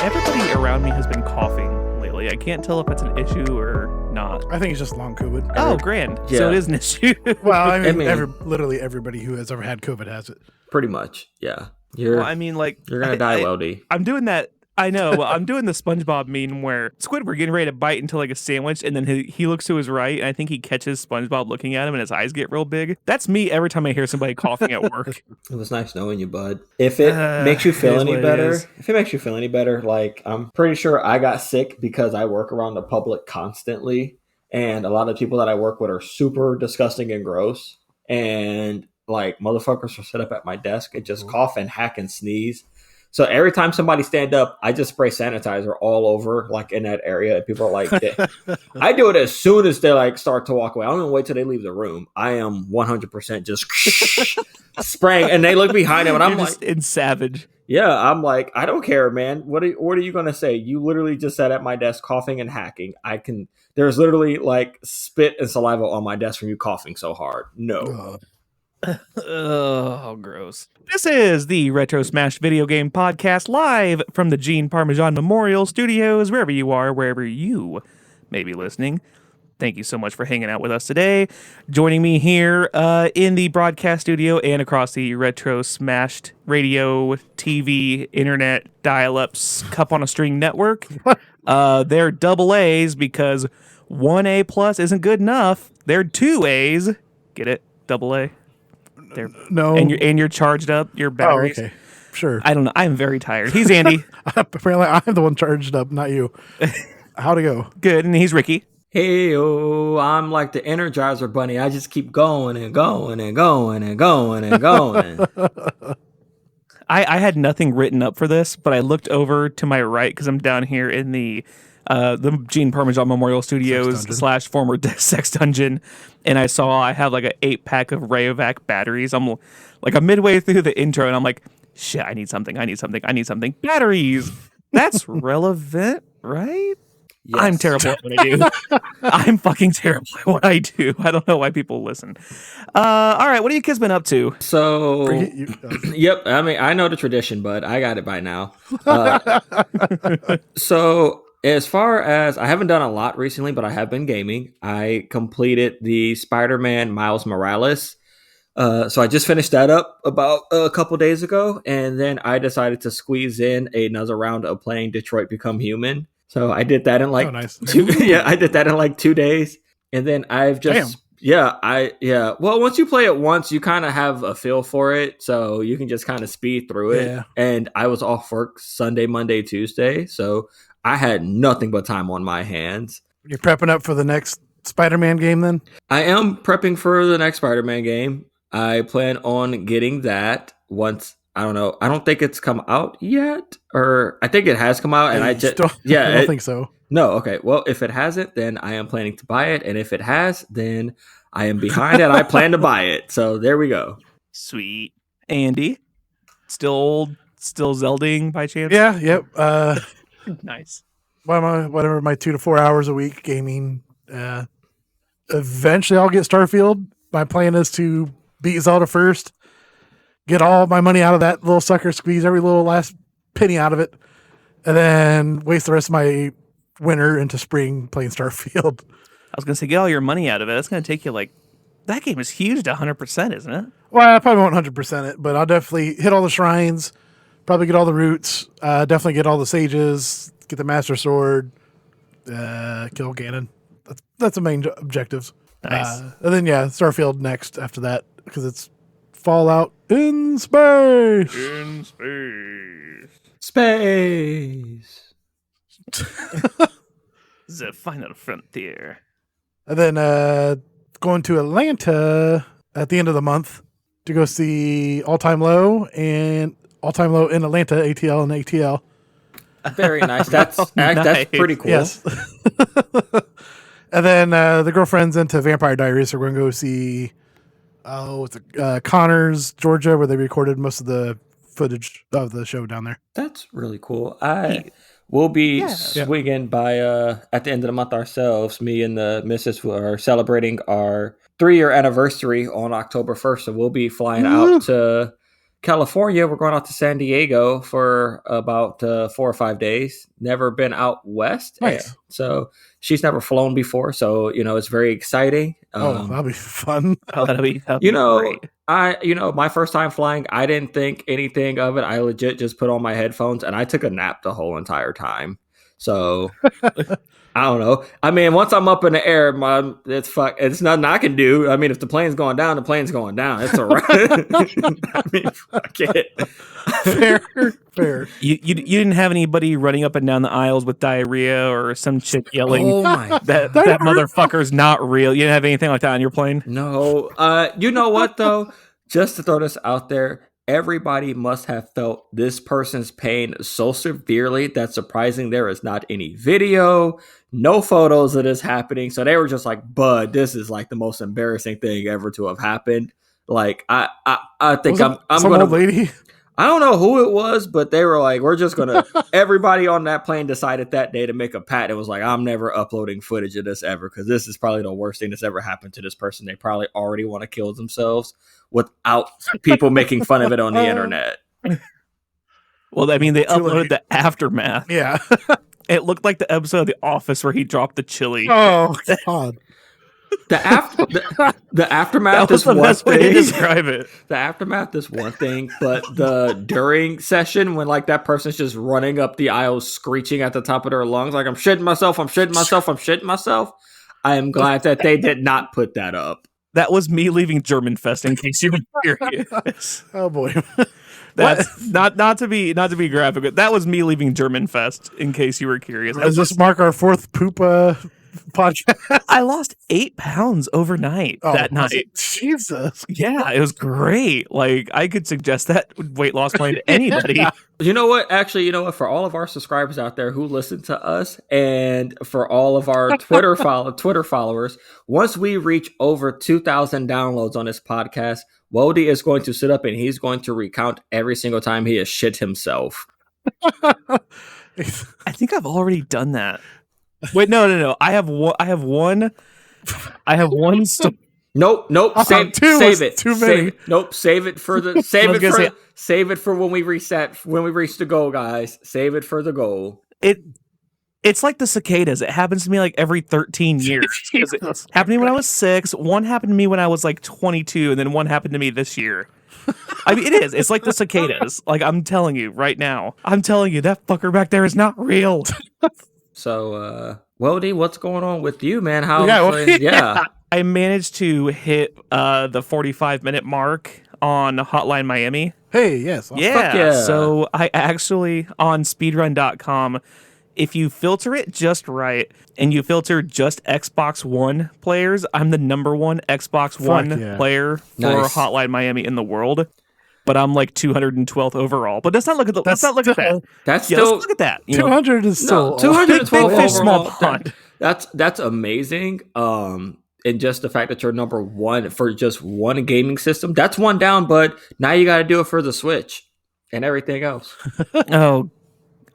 everybody around me has been coughing lately. I can't tell if it's an issue or not. I think it's just long COVID. Oh, grand. Yeah. So it is an issue. Well, I mean, mean- literally everybody who has ever had COVID has it. Pretty much, yeah. You're Well, I mean, like, you're gonna die, Weldy. I'm doing that. I know. Well, I'm doing the SpongeBob meme where Squidward getting ready to bite into like a sandwich, and then he looks to his right, and I think he catches SpongeBob looking at him, and his eyes get real big. That's me every time I hear somebody coughing at work. It was nice knowing you, bud. If it makes you it feel is any what it better, is. like I'm pretty sure I got sick because I work around the public constantly, and a lot of people that I work with are super disgusting and gross, and like motherfuckers will sit up at my desk and just cough and hack and sneeze. So every time somebody stand up, I just spray sanitizer all over, like in that area. And people are like, I do it as soon as they like start to walk away. I don't even wait till they leave the room. I am 100% just spraying, and they look behind them, and I'm You're like, just in savage. yeah, I'm like, I don't care, man. What are you gonna say? You literally just sat at my desk coughing and hacking. There's literally like spit and saliva on my desk from you coughing so hard. No. Oh, gross. This is the Retro Smash Video Game Podcast live from the Gene Parmesan Memorial Studios, wherever you are, wherever you may be listening. Thank you so much for hanging out with us today. Joining me here in the broadcast studio and across the Retro Smashed radio, TV, internet, dial-ups, cup on a string network. They're double A's because 1A plus isn't good enough. They're 2 A's. Get it? Double A. No. And you're charged up, your batteries. Oh, okay. Sure. I don't know. I'm very tired. He's Andy. Apparently, I'm the one charged up, not you. How'd it go? Good. And he's Ricky. Hey, I'm like the Energizer Bunny. I just keep going and going and going and going and going. I had nothing written up for this, but I looked over to my right because I'm down here in the Gene Parmesan Memorial Studios / former sex dungeon, and I saw I have like an 8-pack of Rayovac batteries. I'm midway through the intro, and I'm like, shit, I need something. Batteries. That's relevant, right? Yes. I'm terrible at what I do. I'm fucking terrible at what I do. I don't know why people listen. All right, what have you kids been up to? So, yep. I mean, I know the tradition, but I got it by now. So, as far as I haven't done a lot recently, but I have been gaming. I completed the Spider-Man Miles Morales. So I just finished that up about a couple days ago, and then I decided to squeeze in another round of playing Detroit Become Human. So I did that in like I did that in like 2 days, and then I've just Well, once you play it once, you kind of have a feel for it, so you can just kind of speed through it. Yeah. And I was off work Sunday, Monday, Tuesday, so I had nothing but time on my hands. You're prepping up for the next Spider-Man game, then? I am prepping for the next Spider-Man game. I plan on getting that once. I don't know. I don't think it's come out yet, or I think it has come out, and I don't think so. No, okay. Well, if it hasn't, then I am planning to buy it, and if it has, then I am behind and I plan to buy it. So there we go. Sweet. Andy, still Zelding by chance? Yeah. Yep. Nice. Whatever my 2 to 4 hours a week gaming. Eventually, I'll get Starfield. My plan is to beat Zelda first. Get all my money out of that little sucker, squeeze every little last penny out of it, and then waste the rest of my winter into spring playing Starfield. I was going to say, get all your money out of it. That's going to take you that game is huge to 100%, isn't it? Well, I probably won't 100% it, but I'll definitely hit all the shrines, probably get all the roots, definitely get all the sages, get the Master Sword, kill Ganon. That's the main objectives. Nice. And then, Starfield next after that, because it's Fallout in space. Space. The final frontier. And then going to Atlanta at the end of the month to go see All Time Low in Atlanta, ATL and ATL. Very nice. That's pretty cool. Yes. And then the girlfriend's into Vampire Diaries, so we're going to go see Connors, Georgia, where they recorded most of the footage of the show down there. That's really cool. We'll be swinging by at the end of the month ourselves. Me and the missus are celebrating our 3-year anniversary on October 1st, so we'll be flying out to California. We're going out to San Diego for about 4 or 5 days. Never been out west. Nice. So she's never flown before. So, it's very exciting. That'll be fun. That'll be great. My first time flying, I didn't think anything of it. I legit just put on my headphones and I took a nap the whole entire time. So I don't know. I mean, once I'm up in the air, it's nothing I can do. I mean, if the plane's going down, the plane's going down. It's all right. I mean, fuck it. Fair. You didn't have anybody running up and down the aisles with diarrhea or some chick yelling, "Oh my, that motherfucker's not real." You didn't have anything like that on your plane? No. You know what though? Just to throw this out there, everybody must have felt this person's pain so severely that surprising there is not any video, no photos of this happening. So they were just like, "Bud, this is like the most embarrassing thing ever to have happened." Like I think I'm gonna. Old lady. I don't know who it was, but they were like, "We're just gonna." Everybody on that plane decided that day to make a pact. It was like, "I'm never uploading footage of this ever because this is probably the worst thing that's ever happened to this person. They probably already want to kill themselves without people making fun of it on the internet." Well, I mean, they uploaded the aftermath. Yeah. It looked like the episode of The Office where he dropped the chili. Oh God. The aftermath That was is the one best way to thing. describe it. The aftermath is one thing, but the during session when like that person's just running up the aisle screeching at the top of their lungs, like, "I'm shitting myself, I'm shitting myself, I'm shitting myself." I am glad that they did not put that up. That was me leaving German Fest, in case you were curious. Oh boy. That's not to be graphic, but that was me leaving German Fest, in case you were curious. Does this mark our fourth poop podcast? I lost 8 pounds overnight that night. Jesus. Yeah, it was great. Like, I could suggest that weight loss plan to anybody. Yeah. You know what? Actually, you know what? For all of our subscribers out there who listen to us, and for all of our Twitter followers, once we reach over 2,000 downloads on this podcast, Wody is going to sit up and he's going to recount every single time he has shit himself. I think I've already done that. Wait, no. I have one. Nope. Save it. Too many. Nope. Save it for the. Save it for when we reset. When we reach the goal, guys. Save it for the goal. It's like the cicadas. It happens to me like every 13 years. It happened to me when I was 6. One happened to me when I was like 22, and then one happened to me this year. I mean, it is. It's like the cicadas. Like, I'm telling you right now. I'm telling you, that fucker back there is not real. So, Wody, what's going on with you, man? Yeah. I managed to hit the 45-minute mark on Hotline Miami. Hey, yes. Yeah. So I actually, on speedrun.com, if you filter it just right and you filter just Xbox One players, I'm the number one Xbox One player for Hotline Miami in the world. But I'm like 212th overall. But let's not look at that. Let's look at that. 200 is still 212 big fish, small overall. pond. That's amazing. And just the fact that you're number one for just one gaming system, that's one down. But now you got to do it for the Switch and everything else. Oh,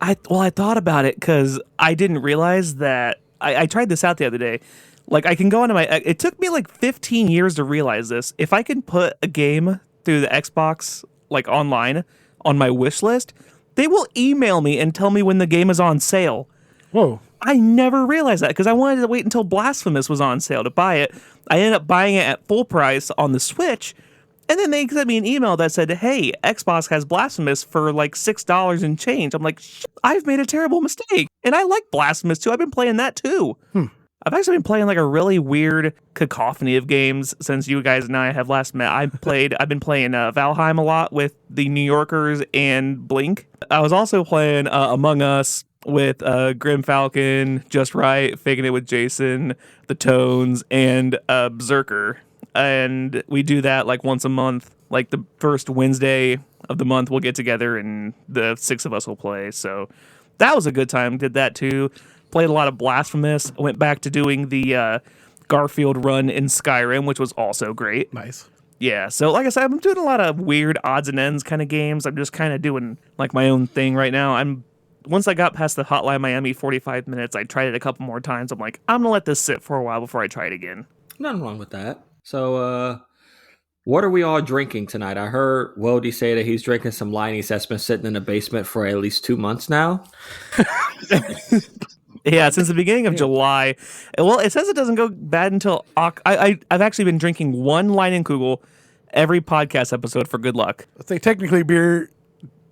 I thought about it because I didn't realize that I tried this out the other day. Like, I can go into it took me like 15 years to realize this. If I can put a game through the Xbox, like online, on my wish list, they will email me and tell me when the game is on sale. Whoa. I never realized that because I wanted to wait until Blasphemous was on sale to buy it. I ended up buying it at full price on the Switch, and then they sent me an email that said, "Hey, Xbox has Blasphemous for like $6 and change." I'm like, I've made a terrible mistake. And I like Blasphemous too. I've been playing that too. I've actually been playing like a really weird cacophony of games since you guys and I have last met. I've been playing Valheim a lot with the New Yorkers and Blink. I was also playing Among Us with Grim Falcon, Just Right, Faking It with Jason, The Tones, and Berserker. And we do that like once a month. Like the first Wednesday of the month, we'll get together and the 6 of us will play. So that was a good time. Did that too. Played a lot of Blasphemous. Went back to doing the Garfield run in Skyrim, which was also great. Nice. Yeah, so like I said, I'm doing a lot of weird odds and ends kind of games. I'm just kind of doing like my own thing right now. Once I got past the Hotline Miami 45 minutes, I tried it a couple more times. I'm like, I'm going to let this sit for a while before I try it again. Nothing wrong with that. So, what are we all drinking tonight? I heard Wody say that he's drinking some Liney's that's been sitting in the basement for at least 2 months now. Yeah, since the beginning of July. Well, it says it doesn't go bad until I've actually been drinking one Leinenkugel every podcast episode for good luck. I say technically beer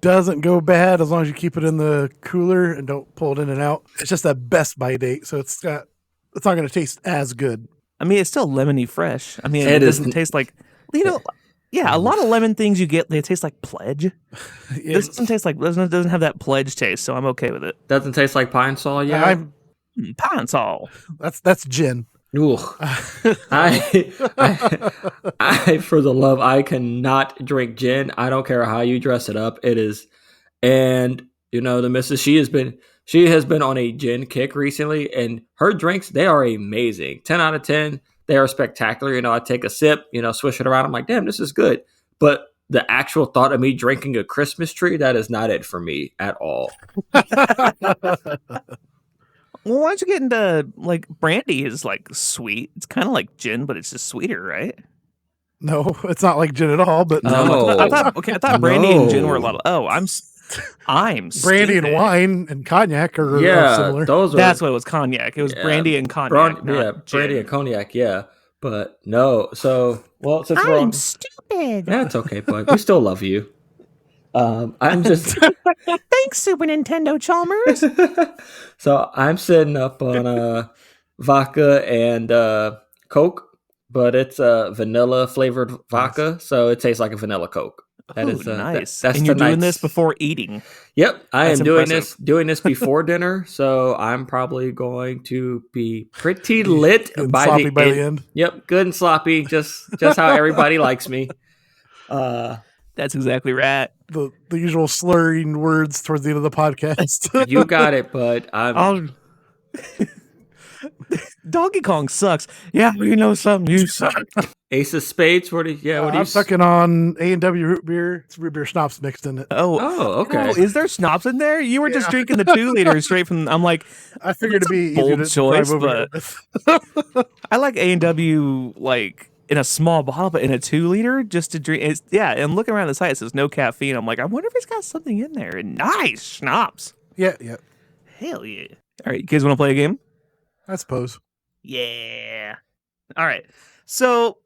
doesn't go bad as long as you keep it in the cooler and don't pull it in and out. It's just that best by date, so it's not going to taste as good. I mean, it's still lemony fresh. I mean, it doesn't taste like, yeah, a lot of lemon things you get, they taste like Pledge. This doesn't taste like, doesn't have that Pledge taste, so I'm okay with it. Doesn't taste like Pine Sol yet? Pine Sol. That's gin. Ooh. I, for the love, I cannot drink gin. I don't care how you dress it up. It is, and the missus, she has been on a gin kick recently, and her drinks, they are amazing. 10 out of 10. They are spectacular. I take a sip, swish it around. I'm like, damn, this is good. But the actual thought of me drinking a Christmas tree, that is not it for me at all. Well, why don't you get into, like, brandy is, like, sweet. It's kind of like gin, but it's just sweeter, right? No, it's not like gin at all, but no. I thought brandy and gin were a lot of, I'm brandy stupid. and wine and cognac are similar. That's what it was, cognac. It was brandy and cognac. Brandy and cognac, yeah. But no, so, well, since we're on... stupid. Yeah, it's okay, but we still love you. I'm just... Thanks, Super Nintendo Chalmers. So I'm sitting up on vodka and Coke, but it's vanilla flavored vodka, so it tastes like a vanilla Coke. That is nice. That's and you're doing this before eating. Yep, I am impressive. doing this before dinner, so I'm probably going to be pretty lit by the end. Yep, good and sloppy, just how everybody likes me. That's exactly right. The usual slurring words towards the end of the podcast. You got it, but Donkey Kong sucks. Yeah, you know something. You suck. Ace of Spades. I'm sucking on A&W root beer. It's root beer schnapps mixed in it. Oh, okay. Oh, is there schnapps in there? You were just drinking the 2 liters straight from. I'm like, I figured it'd be bold easier to choice, but I like A&W like in a small bottle, but in a 2 liter just to drink. And looking around the site, it says no caffeine. I'm like, I wonder if it's got something in there. And nice schnapps. Yeah. Hell yeah! All right, you guys want to play a game? I suppose. Yeah. All right. So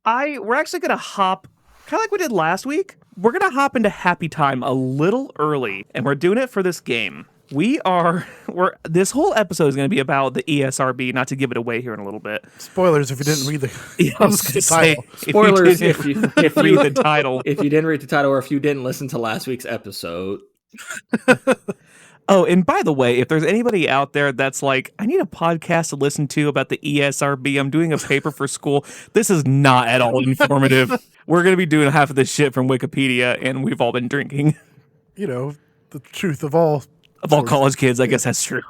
we're actually gonna hop, kind of like we did last week. We're gonna hop into Happy Time a little early, and we're doing it for this game. This whole episode is going to be about the ESRB, not to give it away here in a little bit. Spoilers if you didn't read the I was going to say, spoilers if you read the title. If you didn't read the title or if you didn't listen to last week's episode. Oh, and by the way, if there's anybody out there that's like, I need a podcast to listen to about the ESRB, I'm doing a paper for school, this is not at all informative. We're going to be doing half of this shit from Wikipedia, and we've all been drinking. The truth of all college kids, I guess that's true.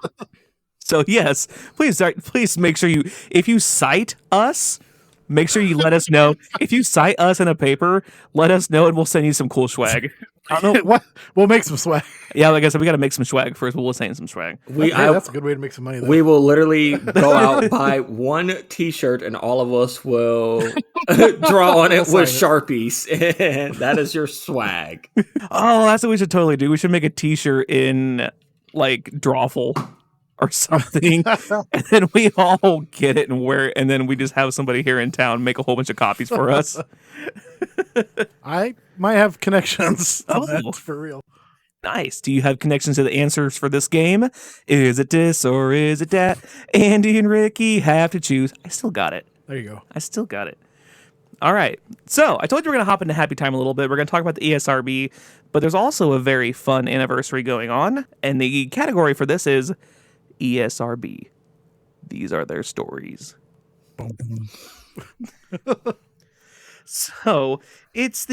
So yes, please make sure if you cite us, make sure you let us know. If you cite us in a paper, let us know and we'll send you some cool swag. I don't know what. We'll make some swag. Yeah, like I said, we got to make some swag first, but we'll send you some swag. That's a good way to make some money, though. We will literally go out, buy one t-shirt, and all of us will draw on it with Sharpies. And that is your swag. Oh, that's what we should totally do. We should make a t-shirt in like Drawful or something, and then we all get it and wear it, and then we just have somebody here in town make a whole bunch of copies for us. I might have connections to that, for real. Nice. Do you have connections to the answers for this game? Is it this or is it that? Andy and Ricky have to choose. I still got it. There you go. I still got it. All right. So I told you we're going to hop into Happy Time a little bit. We're going to talk about the ESRB, but there's also a very fun anniversary going on. And the category for this is ESRB. These are their stories. So it's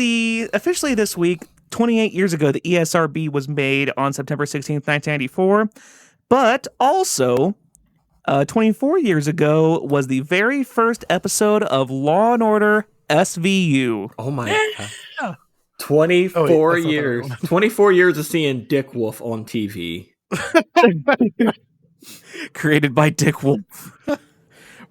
officially this week, 28 years ago, the ESRB was made on September 16th, 1994. But also, 24 years ago was the very first episode of Law and Order SVU. Oh my God. 24 years. 24 years of seeing Dick Wolf on TV. Created by Dick Wolf.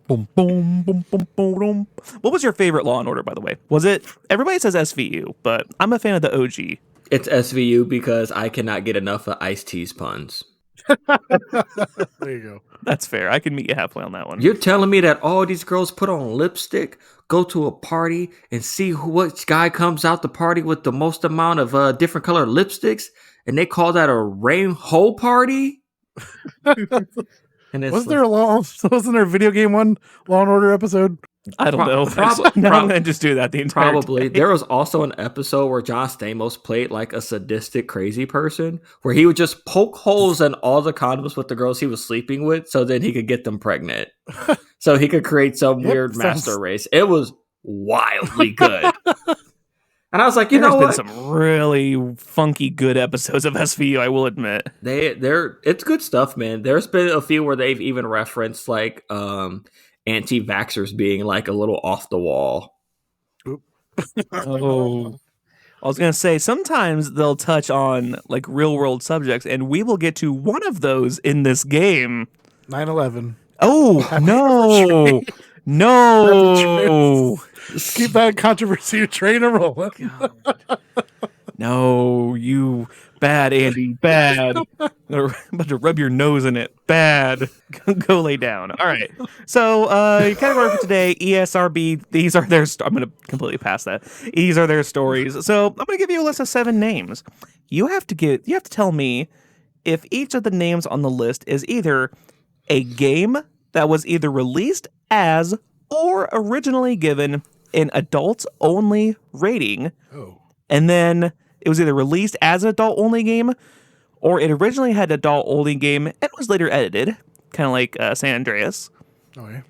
Boom, boom, boom, boom, boom, boom. What was your favorite Law and Order, by the way? Was it? Everybody says SVU, but I'm a fan of the OG. It's SVU because I cannot get enough of Ice-T's puns. There you go. That's fair. I can meet you halfway on that one. You're telling me that all these girls put on lipstick, go to a party, and see which guy comes out the party with the most amount of different colored lipsticks, and they call that a rainbow party? And it's Wasn't there a video game one Law and Order episode? I don't know. Now I'm going to just do that the entire Probably. day. There was also an episode where John Stamos played like a sadistic crazy person where he would just poke holes in all the condoms with the girls he was sleeping with so then he could get them pregnant. So he could create some weird master race. It was wildly good. And I was like, you know what? There's been some really funky good episodes of SVU, I will admit. It's good stuff, man. There's been a few where they've even referenced like anti-vaxxers being like a little off the wall. Oh, I was going to say, sometimes they'll touch on like real world subjects, and we will get to one of those in this game. 9/11. Oh, no. No. Keep that controversy train a rolling. No, you bad, Andy. Bad. I'm about to rub your nose in it. Bad. Go lay down. All right. So, category for today, ESRB. These are their. I'm going to completely pass that. These are their stories. So, I'm going to give you a list of 7 names. You have to tell me if each of the names on the list is either a game that was either released as or originally given an adults-only rating. Oh. And then it was either released as an adult-only game, or it originally had an adult-only game and was later edited, kind of like San Andreas. Okay.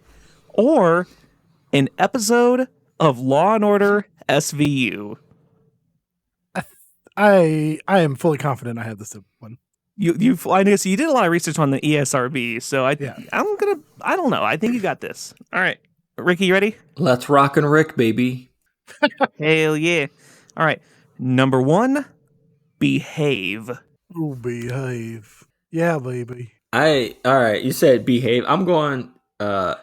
Or an episode of Law and Order SVU. I am fully confident I have this one. I guess you did a lot of research on the ESRB, so I don't know. I think you got this. All right, Ricky, you ready? Let's rock and Rick, baby. Hell yeah! All right, number 1, Behave. Oh, Behave. Yeah, baby. All right. You said Behave. I'm going. I'm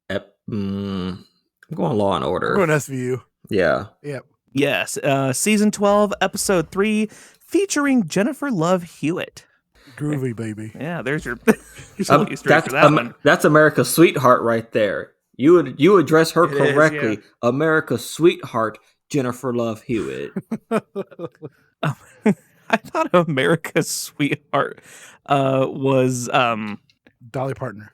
going Law and Order. We're going SVU. Yeah. Yep. Yes, season 12, episode 3, featuring Jennifer Love Hewitt. Groovy, baby. Yeah, there's your. You're straight for that one. That's America's sweetheart right there. You address her correctly. Is, yeah. America's sweetheart, Jennifer Love Hewitt. I thought America's sweetheart was Dolly Partner.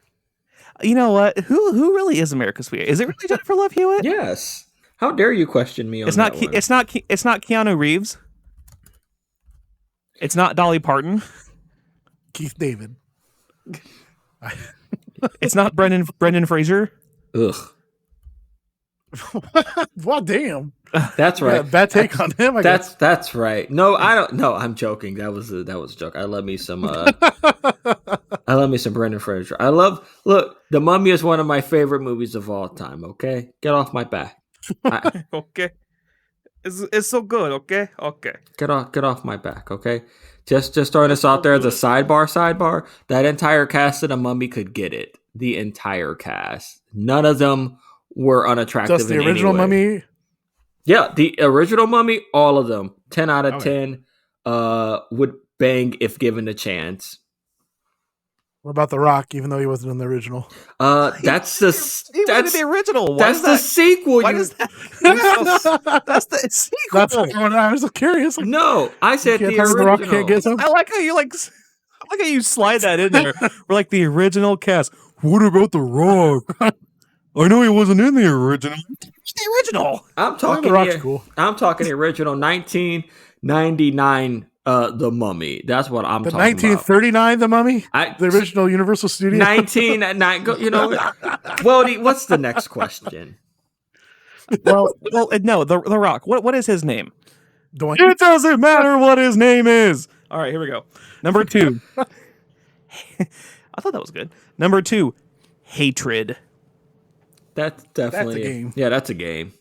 You know what? Who really is America's sweetheart? Is it really Jennifer Love Hewitt? Yes. How dare you question me on that one? It's not Keanu Reeves. It's not Dolly Parton. Keith David. It's not Brendan Fraser. Ugh. Well, damn. That's right. Yeah, bad take on him. I guess. That's right. No, I don't. No, I'm joking. That was a joke. I love me some. I love me some Brendan Fraser. Look, The Mummy is one of my favorite movies of all time. Okay, get off my back. Okay, it's so good. Okay. Get off my back. Okay, just throwing this out there as a sidebar. That entire cast of The Mummy could get it. The entire cast. None of them were unattractive. Just the original Mummy. Yeah, the original Mummy. All of them. 10 out of 10. Would bang if given a chance. What about The Rock? Even though he wasn't in the original. That's the original. That's the sequel. Why does that? That's the sequel. That's what I was curious. Like, No, I said the original. The Rock can't get some. I like how you slide that in there. We're like the original cast. What about The Rock? I know he wasn't in the original. It's the original. I'm talking. The Rock's cool. I'm talking the original 1999. The Mummy. That's what I'm talking 1939, The Mummy. The original Universal Studio. 1999. You know. Well, what's the next question? Well, no. The Rock. What is his name? Dwayne. It doesn't matter what his name is. All right, here we go. Number 2. I thought that was good. Number 2, Hatred. That's definitely That's a game. Yeah, that's a game.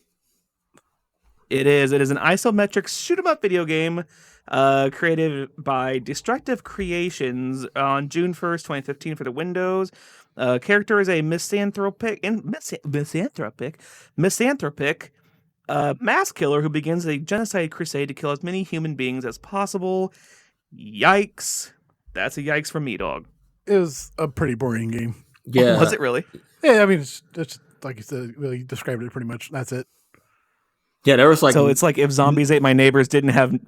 It is. It is an isometric shoot-'em-up video game created by Destructive Creations on June 1st, 2015 for the Windows. Character is a misanthropic mass killer who begins a genocide crusade to kill as many human beings as possible. Yikes. That's a yikes from me, dog. It was a pretty boring game. Yeah. Was it really? Yeah, I mean, it's like you said, really described it pretty much. That's it. Yeah, there was like... So it's like if Zombies Ate My Neighbors didn't have...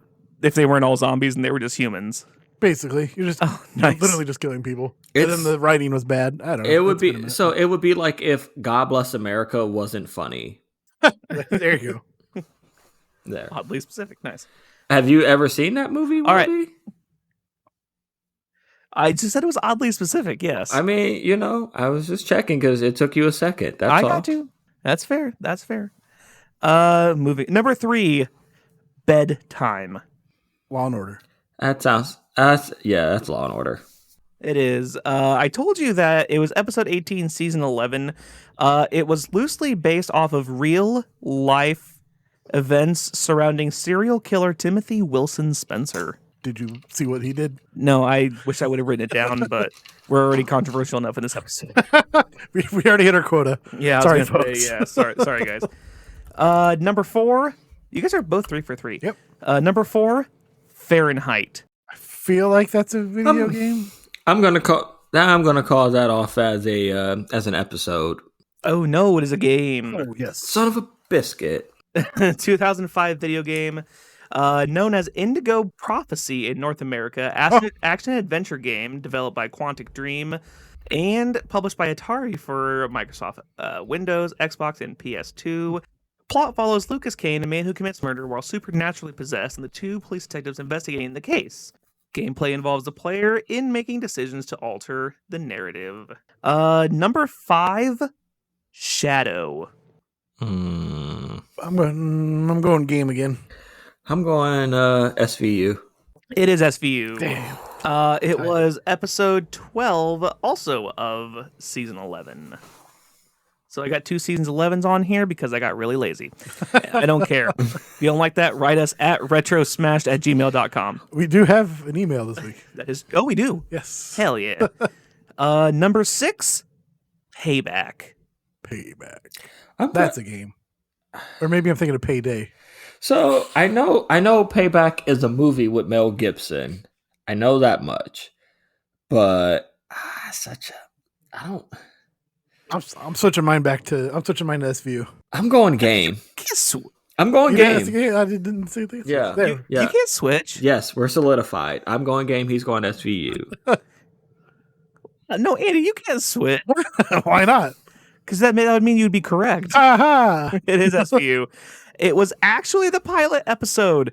If they weren't all zombies and they were just humans. Basically, you're just nice. literally just killing people. And then the writing was bad. I don't know. It would be... So it would be like if God Bless America wasn't funny. There you go. There. Oddly specific. Nice. Have you ever seen that movie, Woody? All right. I just said it was oddly specific, yes. I mean, you know, I was just checking because it took you a second. That's all. I got you. That's fair. That's fair. Moving. Number 3, bedtime. Law and Order. That sounds... yeah, that's Law and Order. It is. I told you that it was episode 18, season 11. It was loosely based off of real life events surrounding serial killer Timothy Wilson Spencer. Did you see what he did? No, I wish I would have written it down, but we're already controversial enough in this episode. we already hit our quota. Yeah, sorry, folks. Sorry, guys. Number 4. You guys are both 3 for 3. Yep. Number 4, Fahrenheit. I feel like that's a video game. I'm gonna call that off as an episode. Oh no, it is a game. Oh, yes. Son of a biscuit. 2005 video game. Known as Indigo Prophecy in North America, action adventure game developed by Quantic Dream and published by Atari for Microsoft Windows, Xbox, and PS2. Plot follows Lucas Kane, a man who commits murder while supernaturally possessed, and the 2 police detectives investigating the case. Gameplay involves the player in making decisions to alter the narrative. Number 5, Shadow. I'm going game again. I'm going SVU. It is SVU. Damn. It was episode 12, also of season 11. So I got 2 seasons 11s on here because I got really lazy. I don't care. If you don't like that, write us at retrosmashed@gmail.com. We do have an email this week. That is, oh, we do. Yes. Hell yeah. Number 6, Payback. That's a game. Or maybe I'm thinking of Payday. So I know Payback is a movie with Mel Gibson. I know that much. But I'm switching mine to SVU. I'm going game. I'm going game. I didn't say that. Yeah. There. You can't switch. Yes, we're solidified. I'm going game. He's going SVU. No, Andy, you can't switch. Why not? Because that would mean you'd be correct. Aha! It is SVU. It was actually the pilot episode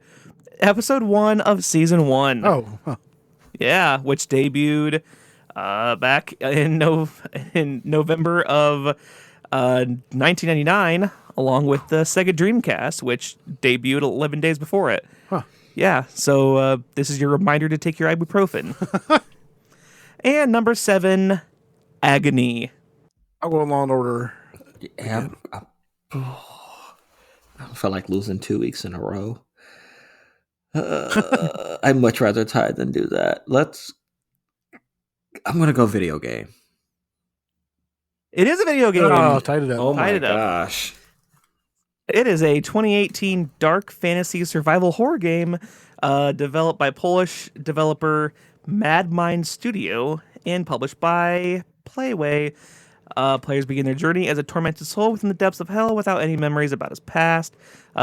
1 of season 1. Oh, huh. Yeah, which debuted back in November of 1999, along with the Sega Dreamcast, which debuted 11 days before it. Huh. Yeah, so this is your reminder to take your ibuprofen. And number 7, Agony. I'll go Law and Order. Yeah, I feel like losing 2 weeks in a row. I'd much rather tie than do that. I'm gonna go video game. It is a video game. Oh, tied it up. Oh my Tied it up. gosh. It is a 2018 dark fantasy survival horror game developed by Polish developer Mad Mind Studio and published by Playway. Players begin their journey as a tormented soul within the depths of hell without any memories about his past.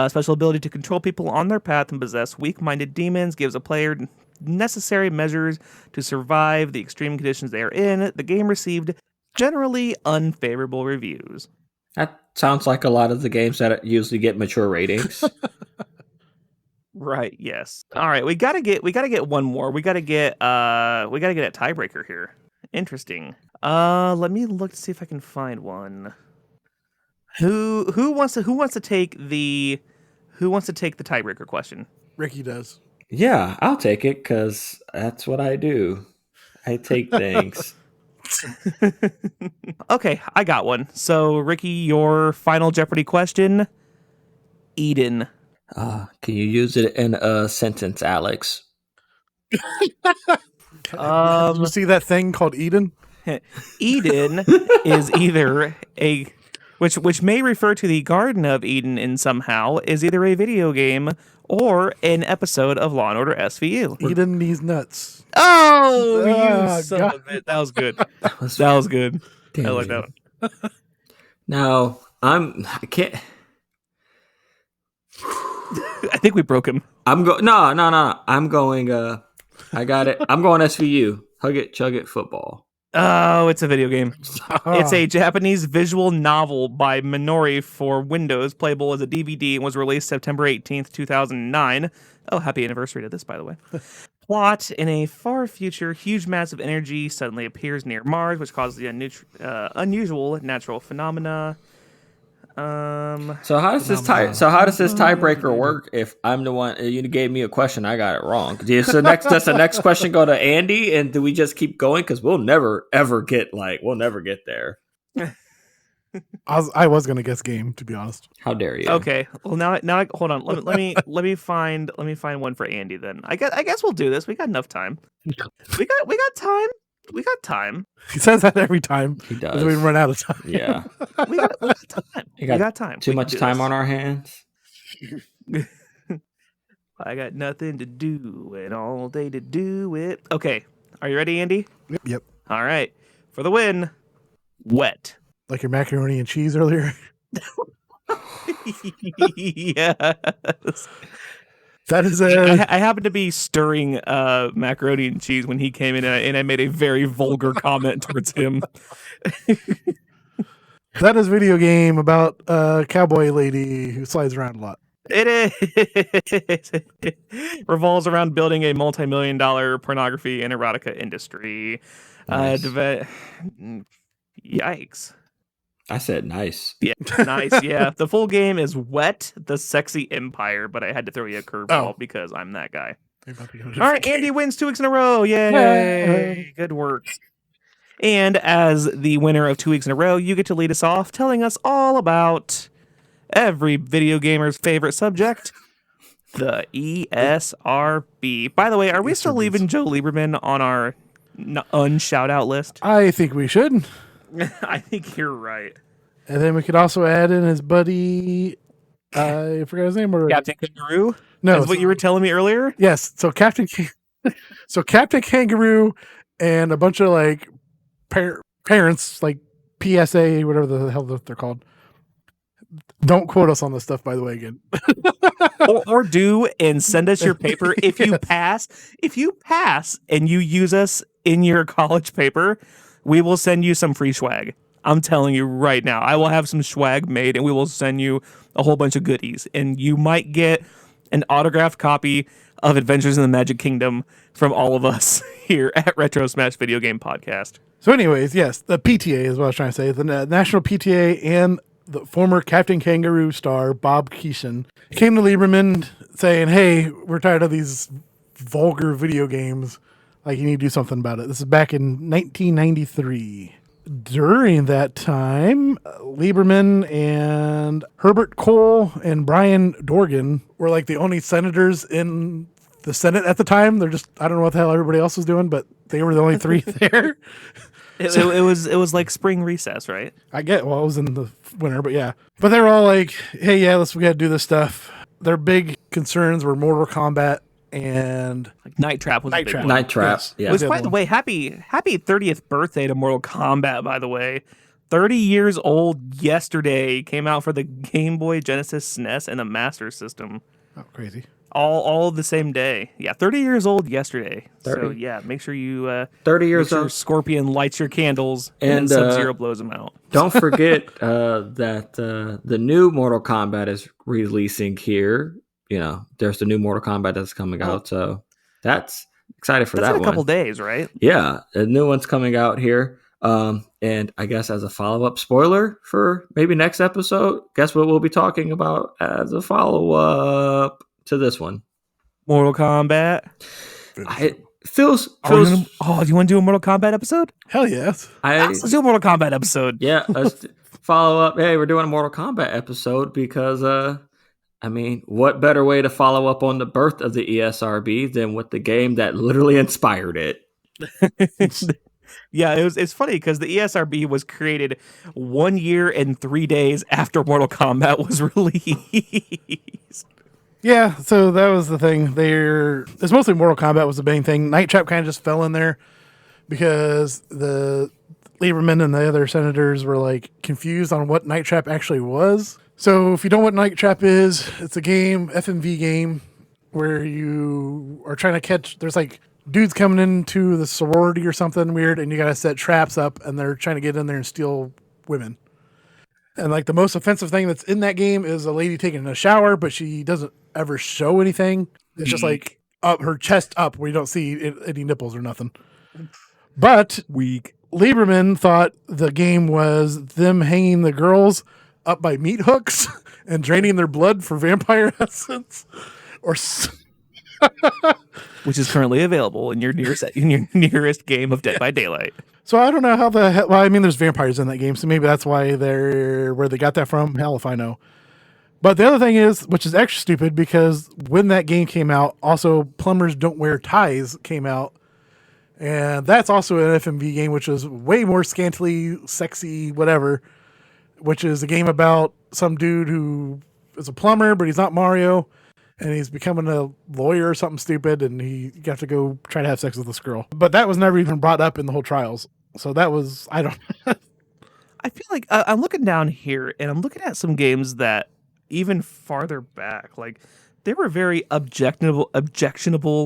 Special ability to control people on their path and possess weak-minded demons gives a player necessary measures to survive the extreme conditions they are in. The game received generally unfavorable reviews. That sounds like a lot of the games that usually get mature ratings. Right, yes. All right, we gotta get one more. We gotta get a tiebreaker here. Interesting. Let me look to see if I can find one. Who wants to take the tiebreaker question? Ricky does. Yeah, I'll take it because that's what I do. I take things. Okay, I got one. So, Ricky, your final Jeopardy question. Eden. Can you use it in a sentence, Alex? Did you see that thing called Eden? Eden is either a which may refer to the Garden of Eden in somehow is either a video game or an episode of Law and Order SVU. Eden these nuts. Oh, you Oh, son God. of a That was good. That was That was good. I damn like good. that one. Now I can't. I think we broke him. No. I'm going. I got it. I'm going SVU. Hug it, chug it, football. Oh, it's a video game. It's a Japanese visual novel by Minori for Windows, playable as a DVD, and was released September 18th, 2009. Oh, happy anniversary to this, by the way. Plot: in a far future, huge mass of energy suddenly appears near Mars, which causes the unusual natural phenomena. So how does this tiebreaker work? If I'm the one, you gave me a question, I got it wrong. Does the next question go to Andy, and do we just keep going? Because we'll never get there. I was gonna guess game, to be honest. How dare you? Okay. Well, now, hold on. Let me find one for Andy. Then I guess we'll do this. We got enough time. We got time. We got time. He says that every time. He does. We run out of time. Yeah. We got time. We got time. Too We can much do time this. on our hands. I got nothing to do and all day to do it. Okay. Are you ready, Andy? Yep. All right. For the win. Wet. Like your macaroni and cheese earlier. Yes. That is I happened to be stirring macaroni and cheese when he came in, and I made a very vulgar comment towards him. that is a video game about a cowboy lady who slides around a lot. It revolves around building a multi-million-dollar pornography and erotica industry. Nice. Yikes. I said nice. Yeah, nice. Yeah, the full game is Wet, the Sexy Empire, but I had to throw you a curveball because I'm that guy. All right, Andy wins 2 weeks in a row. Yay! Good work. And as the winner of 2 weeks in a row, you get to lead us off, telling us all about every video gamer's favorite subject, the ESRB. By the way, are we still leaving Joe Lieberman on our unshout-out list? I think we should. I think you're right. And then we could also add in his buddy. I forgot his name. Or Captain Kangaroo? no, That's what you were telling me earlier? Yes. So Captain Kangaroo and a bunch of like parents, like PSA, whatever the hell they're called. Don't quote us on this stuff, by the way. Again, or do and send us your paper if you pass. If you pass and you use us in your college paper, we will send you some free swag. I'm telling you right now. I will have some swag made, and we will send you a whole bunch of goodies. And you might get an autographed copy of Adventures in the Magic Kingdom from all of us here at Retro Smash Video Game Podcast. so anyways, yes, the PTA is what I was trying to say. The National PTA and the former Captain Kangaroo star, Bob Keeshan, came to Lieberman saying, hey, we're tired of these vulgar video games. Like, you need to do something about it. This is back in 1993. During that time, Lieberman and Herbert Cole and Brian Dorgan were like the only senators in the Senate at the time. They're just, I don't know what the hell everybody else was doing, but they were the only three there. It was like spring recess, right? I was in the winter, but yeah. But they were all like, hey, yeah, we got to do this stuff. Their big concerns were Mortal Kombat and Like Night Trap was a big one. Night Trap. Yes. Yeah. Which, by the way, happy 30th birthday to Mortal Kombat, by the way. 30 years old yesterday. Came out for the Game Boy, Genesis, SNES, and the Master System. Oh, crazy. All the same day. Yeah, 30 years old yesterday. 30. So, yeah, make sure you 30 make years sure old. Scorpion lights your candles and And, Sub-Zero blows them out. Don't forget that the new Mortal Kombat is releasing here. You know, there's the new Mortal Kombat that's coming out, so that's excited for That's that in a one. couple days, right? Yeah, a new one's coming out here. And I guess as a follow-up spoiler for maybe next episode, guess what we'll be talking about as a follow-up to this one. Mortal Kombat. It feels Do you want to do a Mortal Kombat episode? Hell yes. Let's do a Mortal Kombat episode. Yeah, let's follow up. Hey, we're doing a Mortal Kombat episode because I mean, what better way to follow up on the birth of the ESRB than with the game that literally inspired it? Yeah, it's funny because the ESRB was created 1 year and 3 days after Mortal Kombat was released. Yeah, so that was the thing. It's mostly Mortal Kombat was the main thing. Night Trap kind of just fell in there because the Lieberman and the other senators were like confused on what Night Trap actually was. So if you don't know what Night Trap is, it's a game, FMV game, where you are trying to catch. There's like dudes coming into the sorority or something weird, and you gotta set traps up, and they're trying to get in there and steal women. And like the most offensive thing that's in that game is a lady taking a shower, but she doesn't ever show anything. It's just like up her chest up where you don't see any nipples or nothing. But Weak. Lieberman thought the game was them hanging the girls up by meat hooks and draining their blood for vampire essence, Which is currently available in your nearest game of Dead by Daylight. So I don't know how the hell. Well, I mean, there's vampires in that game, so maybe that's why they're where they got that from. Hell if I know. But the other thing is, which is extra stupid, because when that game came out, also Plumbers Don't Wear Ties came out, and that's also an FMV game, which is way more scantily sexy, whatever. Which is a game about some dude who is a plumber, but he's not Mario, and he's becoming a lawyer or something stupid, and you have to go try to have sex with this girl. But that was never even brought up in the whole trials. So that was, I don't. I feel like I'm looking down here and I'm looking at some games that even farther back, like they were very objectionable,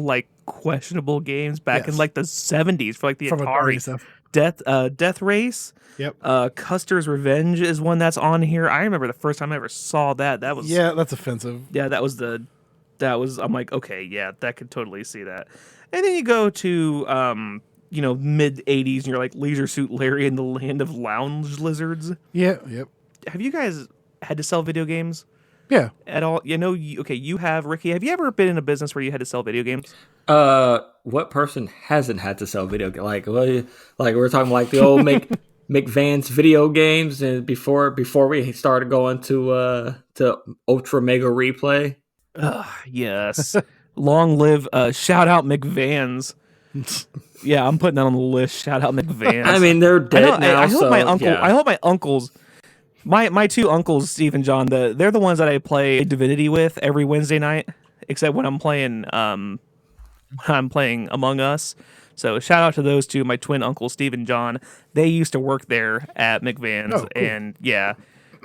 like questionable games back in like the 70s for like the From Atari stuff. Death Race. Yep. Custer's Revenge is one that's on here. I remember the first time I ever saw that. That was that's offensive. Yeah, I'm like, okay, yeah, that could totally see that. And then you go to mid 80s and you're like Leisure Suit Larry in the Land of Lounge Lizards. Yeah, yep. Have you guys had to sell video games Yeah. at all? You have, Ricky. Have you ever been in a business where you had to sell video games? What person hasn't had to sell video games? Like we're talking like the old McVance video games, and before we started going to Ultra Mega Replay. Yes. Long live shout out McVans. Yeah, I'm putting that on the list. Shout out McVans. I mean, they're dead now. I hope so, my uncle. yeah. I hope my uncles. My two uncles, Steve and John. They're the ones that I play Divinity with every Wednesday night, except when I'm playing Among Us. So shout out to those two, my twin uncles, Steve and John. They used to work there at McVans, Oh, cool. and yeah,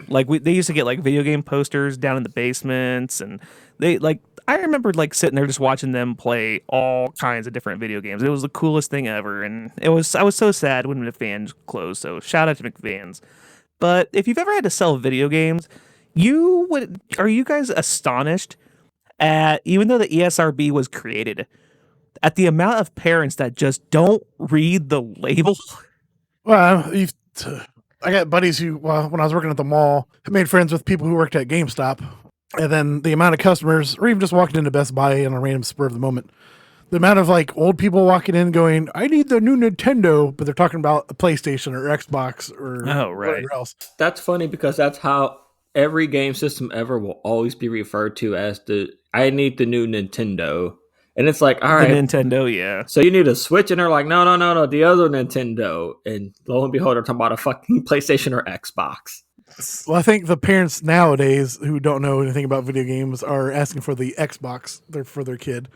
like they used to get like video game posters down in the basements, and I remember like sitting there just watching them play all kinds of different video games. It was the coolest thing ever, and I was so sad when McVans closed. So shout out to McVans. But if you've ever had to sell video games, are you guys astonished at, even though the ESRB was created, at the amount of parents that just don't read the label? Well, I got buddies who, when I was working at the mall, I made friends with people who worked at GameStop. And then the amount of customers, or even just walking into Best Buy on a random spur of the moment, the amount of like old people walking in going, I need the new Nintendo, but they're talking about a PlayStation or Xbox or whatever else. That's funny because that's how every game system ever will always be referred to as I need the new Nintendo. And it's like, all right. The Nintendo, yeah. So you need a Switch, and they're like, no, the other Nintendo. And lo and behold, they're talking about a fucking PlayStation or Xbox. Well, I think the parents nowadays who don't know anything about video games are asking for the Xbox for their kid,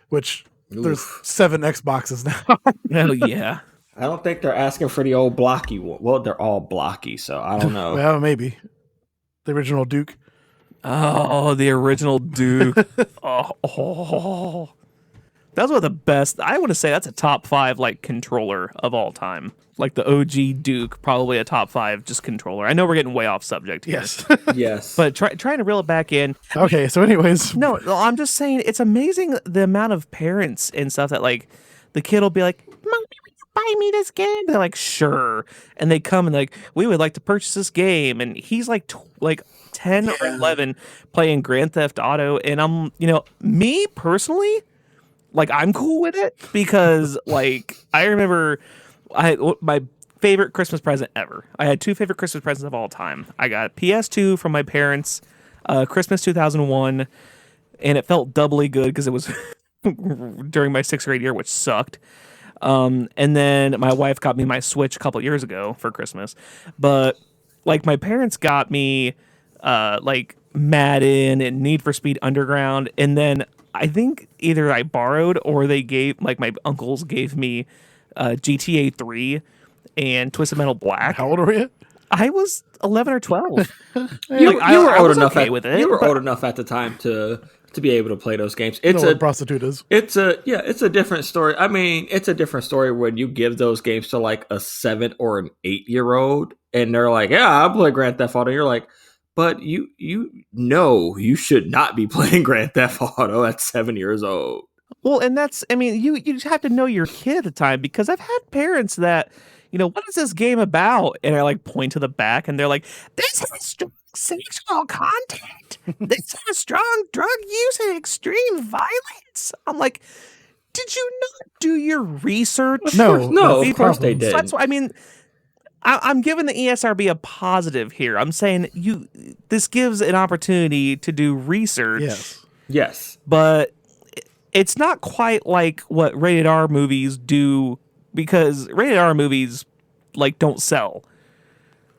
which there's 7 Xboxes now. Oh, yeah. I don't think they're asking for the old blocky one. Well, they're all blocky, so I don't know. Well, maybe. The original Duke. Oh, the original Duke. Oh. That's one of the best. I want to say that's a top 5 like controller of all time. Like the OG Duke, probably a top 5 just controller. I know we're getting way off subject here. Yes. Yes. But trying to reel it back in. Okay, so anyways. No, I'm just saying it's amazing the amount of parents and stuff that like the kid will be like, Mommy, will you buy me this game? They're like, sure. And they come and like, we would like to purchase this game. And he's like 10 or 11 playing Grand Theft Auto. And I'm, me personally, like I'm cool with it because like I remember my favorite Christmas present ever. I had 2 favorite Christmas presents of all time. I got a PS2 from my parents, Christmas 2001, and it felt doubly good because it was during my 6th grade year, which sucked. And then my wife got me my Switch a couple years ago for Christmas. But like my parents got me like Madden and Need for Speed Underground, and then I think either I borrowed or they gave, like my uncles gave me GTA 3 and Twisted Metal Black. How old were you? I was 11 or 12. You were old enough okay with it. You were old enough at the time to be able to play those games. It's a prostitute is. It's a different story. I mean, it's a different story when you give those games to like a 7 or an 8-year-old and they're like, "Yeah, I'll play Grand Theft Auto." You're like, "But you know you should not be playing Grand Theft Auto at 7 years old." Well, and that's, I mean, you just have to know your kid at the time, because I've had parents that, what is this game about? And I like point to the back and they're like, this has strong sexual content. This has strong drug use and extreme violence. I'm like, did you not do your research? No, of course they did. So that's why, I mean, I'm giving the ESRB a positive here. I'm saying this gives an opportunity to do research. Yes. But it's not quite like what rated R movies do, because rated R movies like don't sell.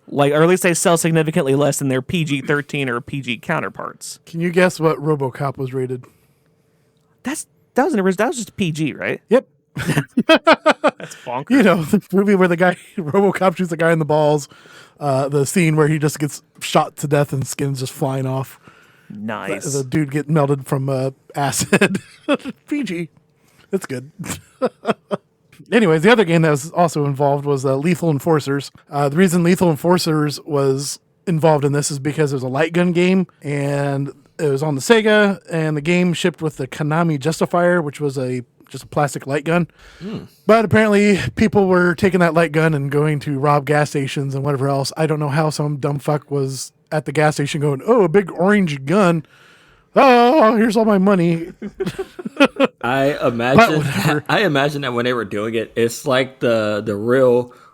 Like, or at least they sell significantly less than their PG-13 or PG counterparts. Can you guess what RoboCop was rated? That was just PG, right? Yep. That's bonkers. The movie where the guy RoboCop shoots the guy in the balls, the scene where he just gets shot to death and skin's just flying off. Nice. The dude get melted from acid. PG. That's good. Anyways, the other game that was also involved was Lethal Enforcers. The reason Lethal Enforcers was involved in this is because it was a light gun game, and it was on the Sega, and the game shipped with the Konami Justifier, which was just a plastic light gun. But apparently people were taking that light gun and going to rob gas stations and whatever else. I don't know how some dumb fuck was at the gas station going, "Oh, a big orange gun. Oh, here's all my money." I imagine that when they were doing it, it's like the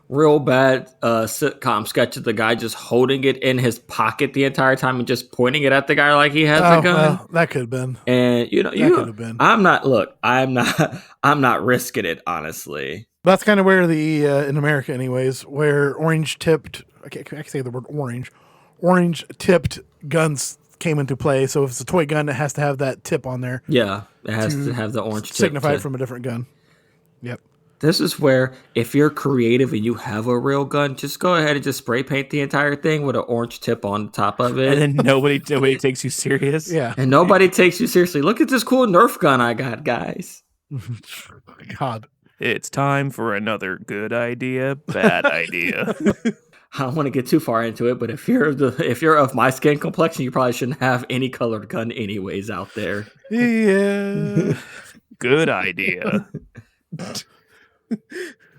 real bad sitcom sketch of the guy just holding it in his pocket the entire time and just pointing it at the guy like he has a gun. Well, that could have been. And that could have been. I'm not risking it, honestly. That's kind of where in America anyways, where orange tipped, I can't say the word orange tipped guns came into play. So if it's a toy gun, it has to have that tip on there. Yeah, it has to have the orange tip. Signified from a different gun. Yep. This is where, if you're creative and you have a real gun, just go ahead and just spray paint the entire thing with an orange tip on top of it. And then nobody takes you serious. Yeah. And nobody takes you seriously. Look at this cool Nerf gun I got, guys. God. It's time for another good idea, bad idea. I don't want to get too far into it, but if you're of my skin complexion, you probably shouldn't have any colored gun anyways out there. Yeah. Good idea.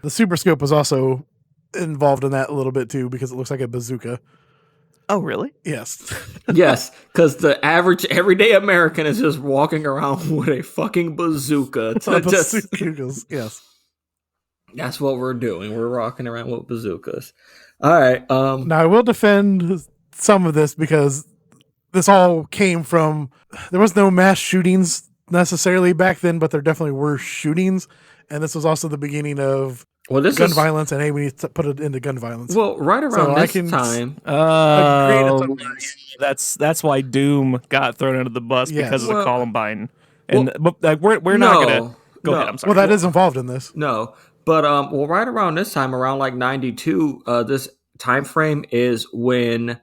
The Super Scope was also involved in that a little bit too, because it looks like a bazooka. Oh, really? Yes. Yes, because the average everyday American is just walking around with a fucking bazooka. Yes. That's what we're doing. We're rocking around with bazookas. All right. Now I will defend some of this because this all came from, there was no mass shootings necessarily back then, but there definitely were shootings. And this was also the beginning of gun violence, and hey, we need to put it into gun violence. Well, right around this time. That's why Doom got thrown under the bus because of the Columbine. And we're not gonna go ahead. I'm sorry. Well, that is involved in this. No, but right around this time, around like 92, this time frame is when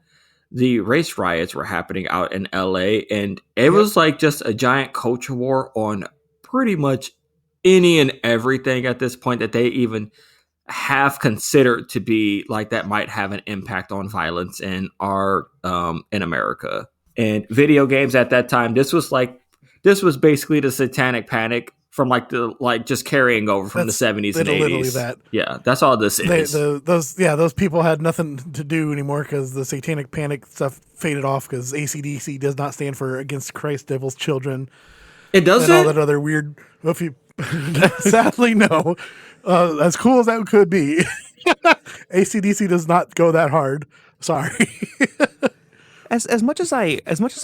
the race riots were happening out in LA, and it was like just a giant culture war on pretty much any and everything at this point that they even have considered to be like that might have an impact on violence in in America. And video games at that time, this was basically the satanic panic from just carrying over from the 70s and 80s. Literally that. Yeah, that's all this is. Those people had nothing to do anymore because the satanic panic stuff faded off because ACDC does not stand for Against Christ, Devil's Children. It doesn't? And all that other weird... Sadly, no. As cool as that could be, ACDC does not go that hard. Sorry. As much as I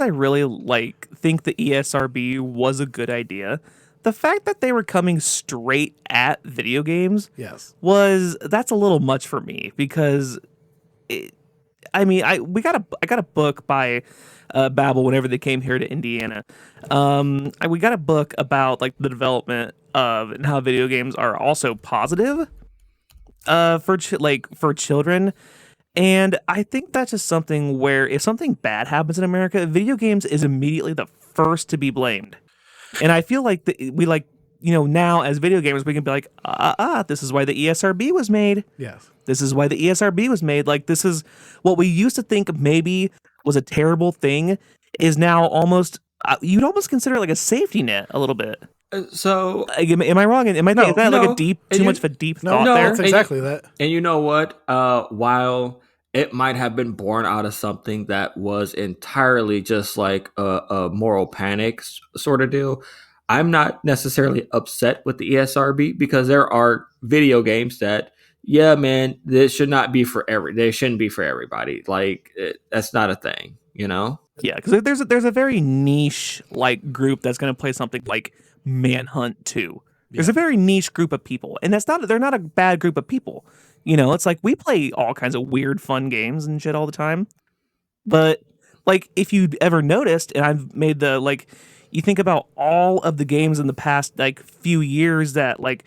really think the ESRB was a good idea, the fact that they were coming straight at video games Yes. that's a little much for me because I got a book by Babbel whenever they came here to Indiana. We got a book about like the development of and how video games are also positive for children. And I think that's just something where if something bad happens in America, video games is immediately the first to be blamed. And I feel like now as video gamers, we can be like, this is why the ESRB was made. Yes. This is why the ESRB was made. Like, this is what we used to think maybe was a terrible thing is now almost, you'd almost consider it like a safety net a little bit. So, am I wrong? Am I No, is that like no. a too much of a deep thought No, there? that's exactly that. And you know what? While it might have been born out of something that was entirely just like a moral panic sort of deal, I'm not necessarily upset with the ESRB because there are video games that, yeah, man, this should not be they shouldn't be for everybody. Like, that's not a thing, you know? Yeah, because there's a very niche like group that's going to play something like Manhunt 2. There's a very niche group of people, and they're not a bad group of people. You know, it's like we play all kinds of weird, fun games and shit all the time. But like, if you ever noticed, and I've made you think about all of the games in the past like few years that like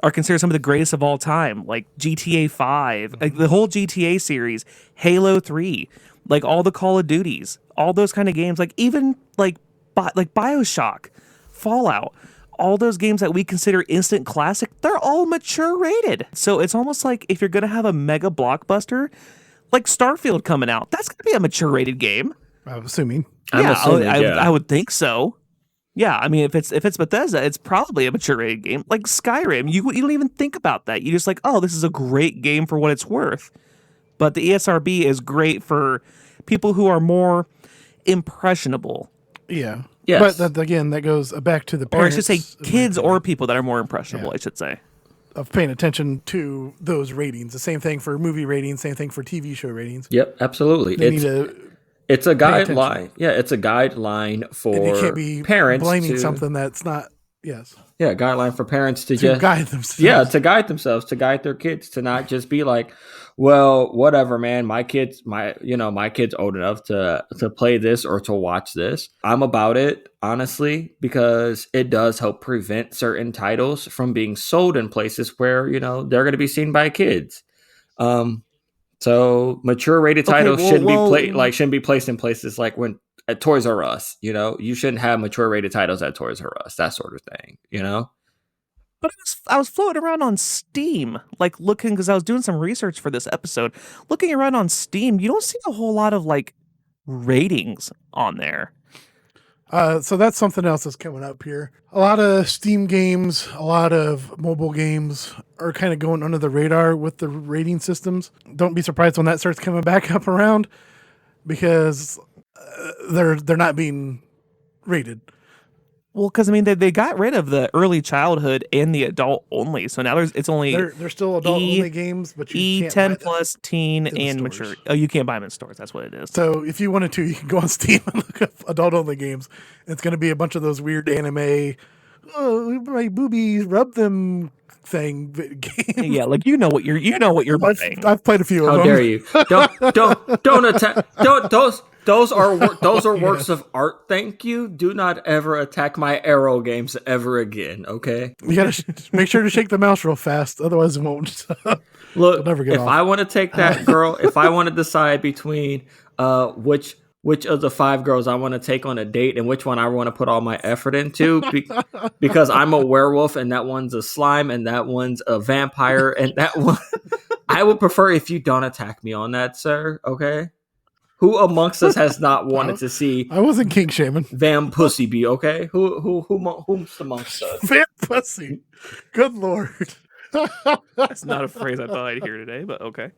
are considered some of the greatest of all time, like GTA 5, like the whole GTA series, Halo 3, like all the Call of Duties, all those kind of games, like even like BioShock, Fallout, all those games that we consider instant classic, they're all mature rated. So it's almost like if you're going to have a mega blockbuster, like Starfield coming out, that's going to be a mature rated game. I'm assuming. I would think so. Yeah, I mean, if it's Bethesda, it's probably a mature rated game. Like Skyrim, you don't even think about that. You just like, oh, this is a great game for what it's worth. But the ESRB is great for people who are more impressionable. Yeah. Yes. But again, that goes back to the Or I parents. should say kids or people that are more impressionable, I should say. Of paying attention to those ratings. The same thing for movie ratings, same thing for TV show ratings. Yep, absolutely. They need to It's a attention. guideline. Yeah, it's a guideline for and you can't be parents blaming something that's not. Yes. Yeah, guideline for parents to just guide themselves. Yeah, to guide themselves, to guide their kids, to not just be like, well, whatever, man. My kid's old enough to play this or to watch this. I'm about it, honestly, because it does help prevent certain titles from being sold in places where, they're going to be seen by kids. So mature rated titles shouldn't be placed in places like when at Toys R Us, you shouldn't have mature rated titles at Toys R Us, that sort of thing, But I was floating around on Steam, like looking, because I was doing some research for this episode. Looking around on Steam, you don't see a whole lot of like ratings on there. So that's something else that's coming up here. A lot of Steam games, a lot of mobile games are kind of going under the radar with the rating systems. Don't be surprised when that starts coming back up around because they're not being rated. Well, because I mean they got rid of the early childhood and the adult only, so now it's only They're still adult only games, but you can't buy them plus teen in the and stores. mature. Oh, you can't buy them in stores. That's what it is. So if you wanted to, you can go on Steam and look up adult only games. It's going to be a bunch of those weird anime, oh, my boobies rub them thing games. Yeah, like you know what you're buying. I've played a few of How them. dare you? Don't attack. Those are works of art. Thank you. Do not ever attack my Arrow games ever again. Okay. You got to make sure to shake the mouse real fast, otherwise it won't. Look, never get if off. I want to take that girl, if I want to decide between which of the 5 girls I want to take on a date and which one I want to put all my effort into, because I'm a werewolf and that one's a slime and that one's a vampire and that one, I would prefer if you don't attack me on that, sir. Okay. Who amongst us has not wanted to see I wasn't king shaming. Vam Pussy be, okay? Who's amongst us? Van pussy. Good Lord. That's not a phrase I thought I'd hear today, but okay.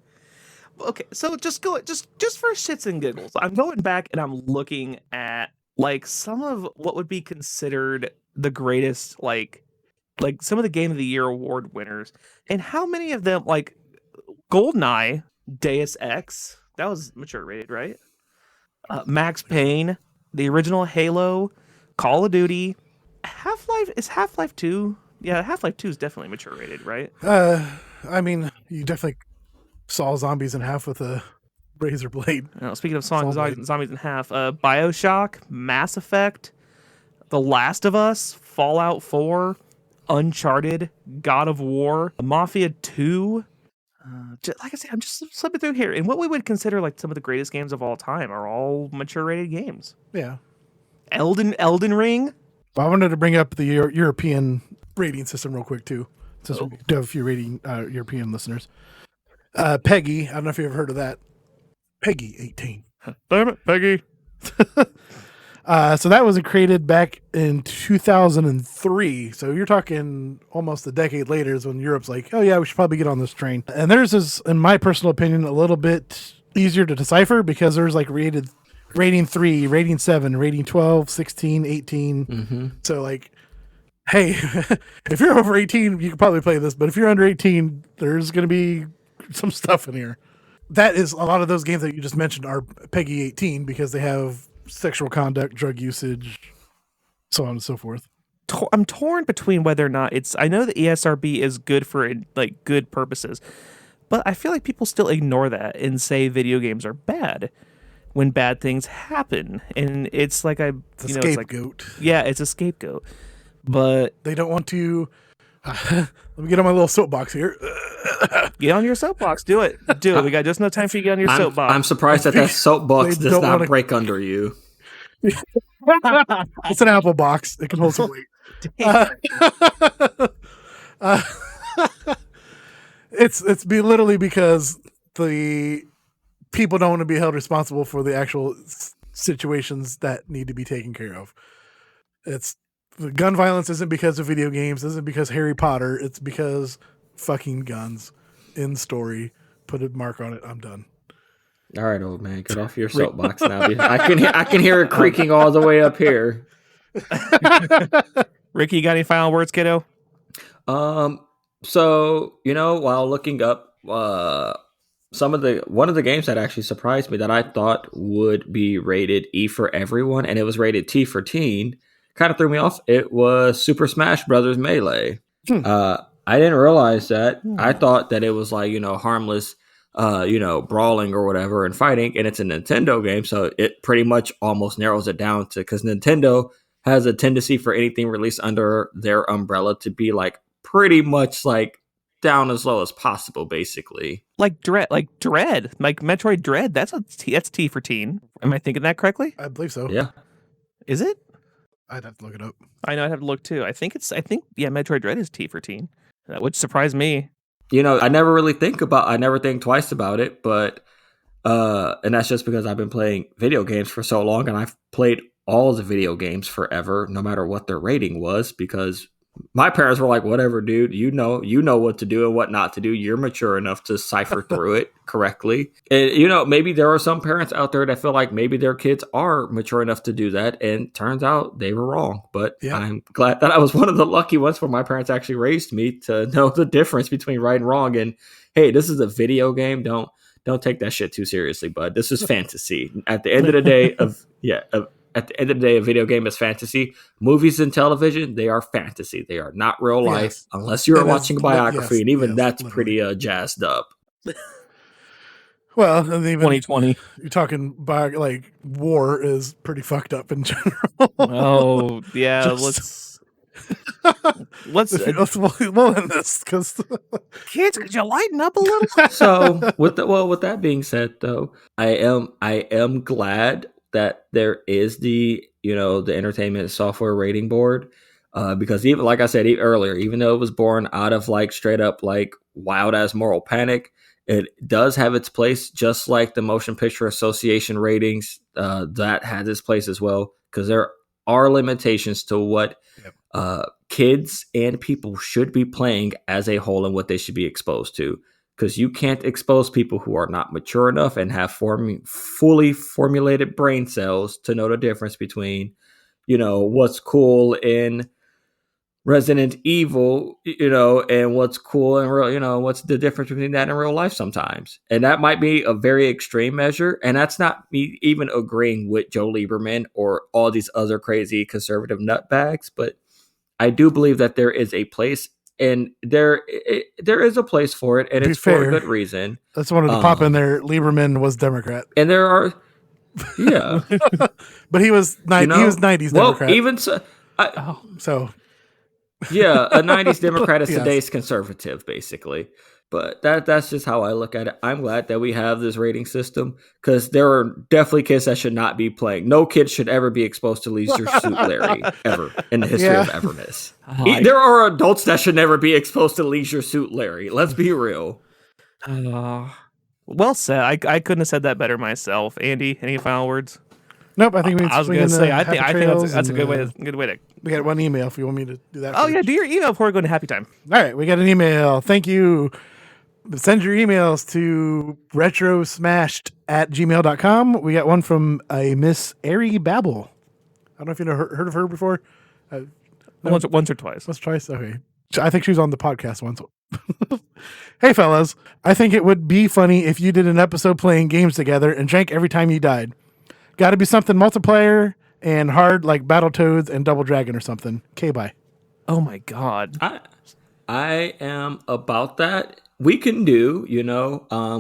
Okay, so just for shits and giggles, I'm going back and I'm looking at like some of what would be considered the greatest, like some of the Game of the Year award winners, and how many of them, like GoldenEye, Deus Ex, that was mature rated, right? Max Payne, the original Halo, Call of Duty, Half-Life 2? Yeah, Half-Life 2 is definitely mature rated, right? I mean, you definitely saw zombies in half with a razor blade. Speaking of Blade. zombies in half, BioShock, Mass Effect, The Last of Us, Fallout 4, Uncharted, God of War, Mafia 2. Like I said, I'm just slipping through here. And what we would consider like some of the greatest games of all time are all mature rated games. Yeah. Elden Ring. Well, I wanted to bring up the European rating system real quick too, since we do have a few European listeners. Peggy, I don't know if you've ever heard of that. Peggy 18. Damn it, Peggy. So that was created back in 2003. So you're talking almost a decade later is when Europe's like, oh yeah, we should probably get on this train. And theirs is, in my personal opinion, a little bit easier to decipher because there's like rating 3, rating 7, rating 12, 16, 18. Mm-hmm. So like, hey, if you're over 18, you can probably play this. But if you're under 18, there's going to be some stuff in here. That is a lot of those games that you just mentioned are Peggy 18 because they have sexual conduct, drug usage, so on and so forth. I'm torn between whether or not I know the ESRB is good for like good purposes, but I feel like people still ignore that and say video games are bad when bad things happen, and it's like It's a scapegoat. It's a scapegoat, but they don't want to. Let me get on my little soapbox here. Get on your soapbox. Do it. We got just no time for you to get on your soapbox. I'm surprised that soapbox does not break under you. It's an apple box. It can hold some weight. It's literally because the people don't want to be held responsible for the actual situations that need to be taken care of. The gun violence isn't because of video games, isn't because Harry Potter. It's because fucking guns. End story. Put a mark on it. I'm done. All right, old man, get off your soapbox now. I can hear it creaking all the way up here. Ricky, you got any final words, kiddo? So while looking up one of the games that actually surprised me that I thought would be rated E for everyone, and it was rated T for teen, kind of threw me off. It was Super Smash Brothers Melee. I didn't realize that. I thought that it was like, harmless, brawling or whatever and fighting, and it's a Nintendo game, so it pretty much almost narrows it down to, because Nintendo has a tendency for anything released under their umbrella to be like pretty much like down as low as possible, basically. Like Dread, like Metroid Dread. That's T for teen. Am I thinking that correctly? I believe so. Yeah. Is it? I'd have to look it up. I know I'd have to look too. I think Metroid Dread is T for teen, which surprised me. I never think twice about it, but and that's just because I've been playing video games for so long, and I've played all the video games forever, no matter what their rating was, because my parents were like, whatever, dude, you know what to do and what not to do. You're mature enough to cipher through it correctly. And, maybe there are some parents out there that feel like maybe their kids are mature enough to do that. And turns out they were wrong. But yeah. I'm glad that I was one of the lucky ones where my parents actually raised me to know the difference between right and wrong. And hey, this is a video game. Don't take that shit too seriously, bud. This is fantasy. At the end of the day at the end of the day, a video game is fantasy. Movies and television, they are fantasy. They are not real life, unless you're watching a biography, and even that's pretty jazzed up. Well, and even 2020. You're talking about like war is pretty fucked up in general. Oh yeah, let's we'll end this because kids, could you lighten up a little? So with that being said, though, I am glad that there is the entertainment software rating board, because even like I said earlier, even though it was born out of like straight up like wild ass moral panic, it does have its place, just like the Motion Picture Association ratings that has its place as well, because there are limitations to what kids and people should be playing as a whole and what they should be exposed to. Because you can't expose people who are not mature enough and have fully formulated brain cells to know the difference between, what's cool in Resident Evil, and what's cool in real, what's the difference between that and real life sometimes. And that might be a very extreme measure. And that's not me even agreeing with Joe Lieberman or all these other crazy conservative nutbags. But I do believe that there is a place, and there is a place for it, and To be it's for a fair, good reason. That's wanted to pop in there. Lieberman was Democrat, And there are, yeah, but he was you know, he was 90s well, Democrat. even so, So yeah, a 90s Democrat is Yes. today's conservative, basically. But that's just how I look at it. I'm glad that we have this rating system because there are definitely kids that should not be playing. No kid should ever be exposed to Leisure Suit Larry ever in the history of everness. There are adults that should never be exposed to Leisure Suit Larry. Let's be real. Well said. I couldn't have said that better myself. Andy, any final words? nope. I think we. I was going to say I think that's a good way. Good way to. We got one email if you want me to do that. Oh first. yeah, do your email before we go into happy time. All right, we got an email. Thank you. Send your emails to retrosmashed@gmail.com. We got one from a Miss Airy Babble. I don't know if you heard of her before. Once or twice. Once, twice. Okay. I think she was on the podcast once. Hey, fellas. I think it would be funny if you did an episode playing games together and drank every time you died. Got to be something multiplayer and hard like Battletoads and Double Dragon or something. Okay, bye. Oh my god. I am about that. We can do,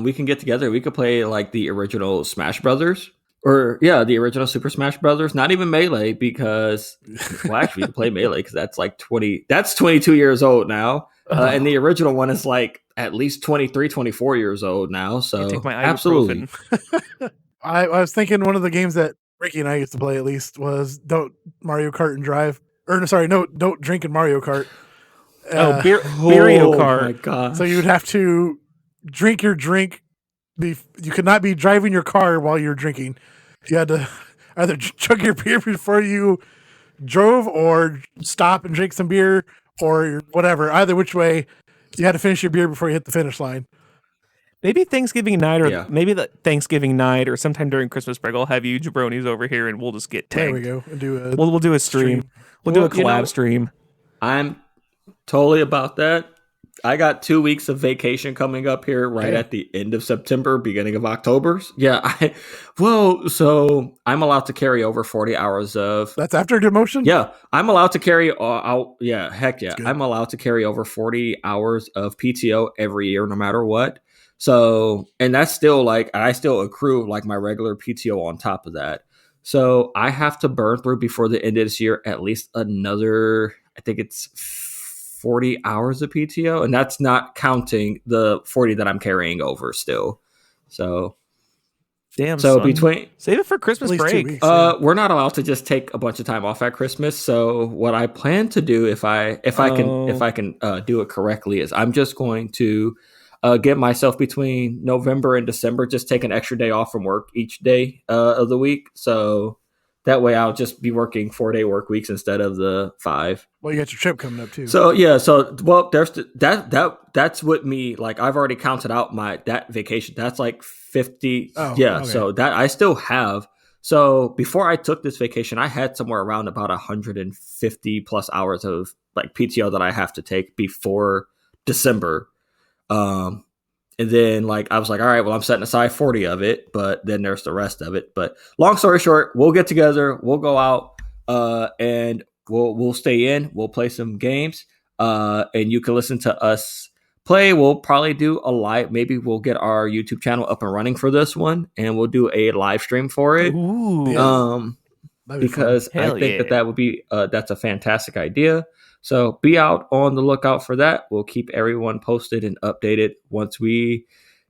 we can get together. We could play like the original Smash Brothers. The original Super Smash Brothers. Not even Melee because, well, actually, you can play Melee because that's like 22 years old now. And the original one is like at least 23, 24 years old now. So, take my absolutely. I was thinking one of the games that Ricky and I used to play at least was Don't Mario Kart and Drive. Don't Drink in Mario Kart. Mario Kart. Oh my god! So you would have to drink your drink. You could not be driving your car while you're drinking. You had to either chug your beer before you drove or stop and drink some beer or whatever. Either which way, you had to finish your beer before you hit the finish line. Maybe Thanksgiving night Thanksgiving night or sometime during Christmas break, I'll have you jabronis over here and we'll just get tagged. There we go. And We'll do a stream. We'll do a collab stream. I'm totally about that. I got 2 weeks of vacation coming up here at the end of September, beginning of October. Yeah. So I'm allowed to carry over 40 hours of... That's after demotion? Yeah. I'm allowed to carry... heck yeah. I'm allowed to carry over 40 hours of PTO every year, no matter what. So, and that's still like... I still accrue like my regular PTO on top of that. So I have to burn through before the end of this year at least another... I think it's 40 hours of PTO, and that's not counting the 40 that I'm carrying over still. So, damn. So son. Save it for Christmas break. 2 weeks, yeah. We're not allowed to just take a bunch of time off at Christmas. So, what I plan to do, if I can do it correctly, is I'm just going to get myself between November and December, just take an extra day off from work each day of the week. So. That way I'll just be working 4-day work weeks instead of the 5. Well, you got your trip coming up too. So there's that's what me, like I've already counted out that vacation. That's like 50. Okay. So that I still have. So before I took this vacation, I had somewhere around about 150 plus hours of like PTO that I have to take before December. And then, like, I was like, all right, well, I'm setting aside 40 of it, but then there's the rest of it. But long story short, we'll get together, we'll go out, and we'll stay in, we'll play some games, and you can listen to us play. We'll probably do a live, maybe we'll get our YouTube channel up and running for this one, and we'll do a live stream for it. Ooh. Because I think that would be, that's a fantastic idea. So be out on the lookout for that. We'll keep everyone posted and updated once we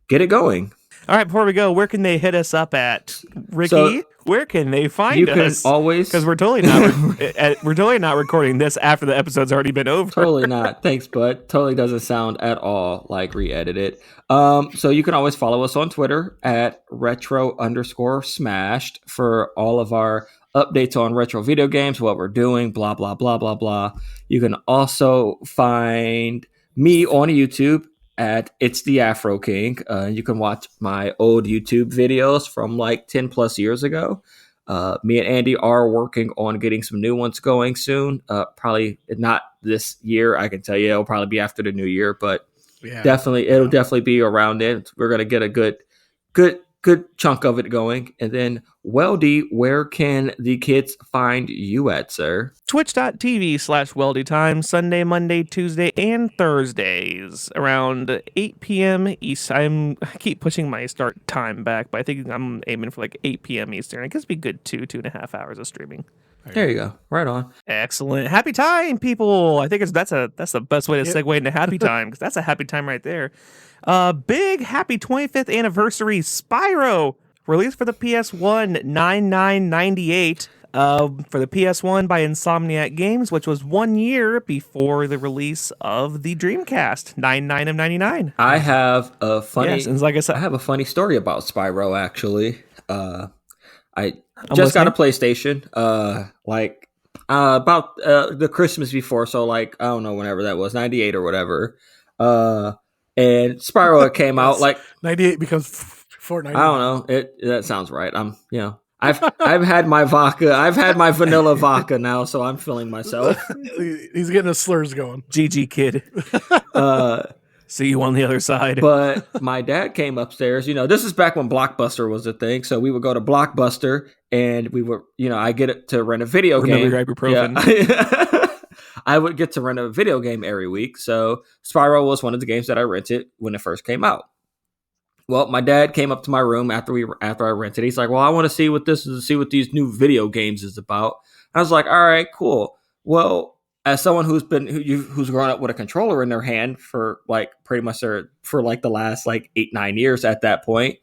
get it going. All right, before we go, where can they hit us up at? Ricky, where can they find us? Can always... Because we're totally not recording this after the episode's already been over. Totally not. Thanks, bud. Totally doesn't sound at all like re-edited. So you can always follow us on Twitter at retro_smashed for all of our updates on retro video games, what we're doing, blah, blah, blah, blah, blah. You can also find me on YouTube at It's the Afro King. You can watch my old YouTube videos from like 10 plus years ago. Me and Andy are working on getting some new ones going soon. Probably not this year. I can tell you it'll probably be after the new year, but it'll definitely be around it. We're going to get a good good chunk of it going. And then, Weldy, where can the kids find you at, sir? Twitch.tv/WeldyTime, Sunday, Monday, Tuesday, and Thursdays around 8 p.m. East. I keep pushing my start time back, but I think I'm aiming for like 8 p.m. Eastern. I guess it'd be good 2.5 hours of streaming. There you go. Right on. Excellent. Happy time, people. I think that's the best way to segue into happy time, because that's a happy time right there. Big happy 25th anniversary Spyro, released for the PS1 9998. For the PS1 by Insomniac Games, which was 1 year before the release of the Dreamcast, 99 of 99. I have a funny. Yes, and like I said, I have a funny story about Spyro. Actually, I just got a PlayStation. About the Christmas before, so like I don't know whenever that was, 98 or whatever. And Spyro came out like 98 becomes 499. I don't know. That sounds right. I've had my vodka. I've had my vanilla vodka now, so I'm feeling myself. He's getting his slurs going. GG kid. See you on the other side. But my dad came upstairs. This is back when Blockbuster was a thing. So we would go to Blockbuster and we would, I get to rent a video game. Ibuprofen. Yeah. I would get to rent a video game every week. So Spyro was one of the games that I rented when it first came out. Well, my dad came up to my room after I rented. He's like, "Well, I want to see what this is, see what these new video games is about." I was like, "All right, cool." Well, as someone who's grown up with a controller in their hand for like pretty much for like the last like 8-9 years at that point,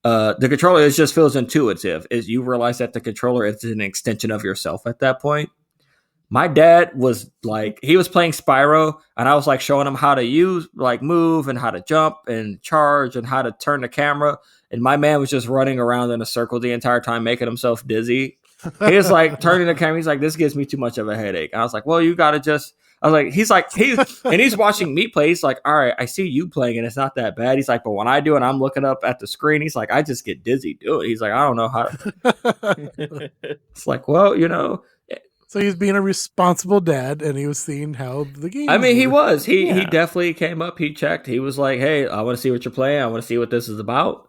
the controller just feels intuitive. Is you realize that the controller is an extension of yourself at that point. My dad was like, he was playing Spyro, and I was like showing him how to move and how to jump and charge and how to turn the camera. And my man was just running around in a circle the entire time, making himself dizzy. He was like turning the camera. He's like, "This gives me too much of a headache." And I was like, "Well, you got to just," I was like, he's watching me play. He's like, "All right, I see you playing and it's not that bad." He's like, "But when I do it, I'm looking up at the screen." He's like, "I just get dizzy doing it." He's like, "I don't know how." It's like, well, So he's being a responsible dad, and he was seeing how the game. I mean, he was. He definitely came up. He checked. He was like, "Hey, I want to see what you're playing. I want to see what this is about."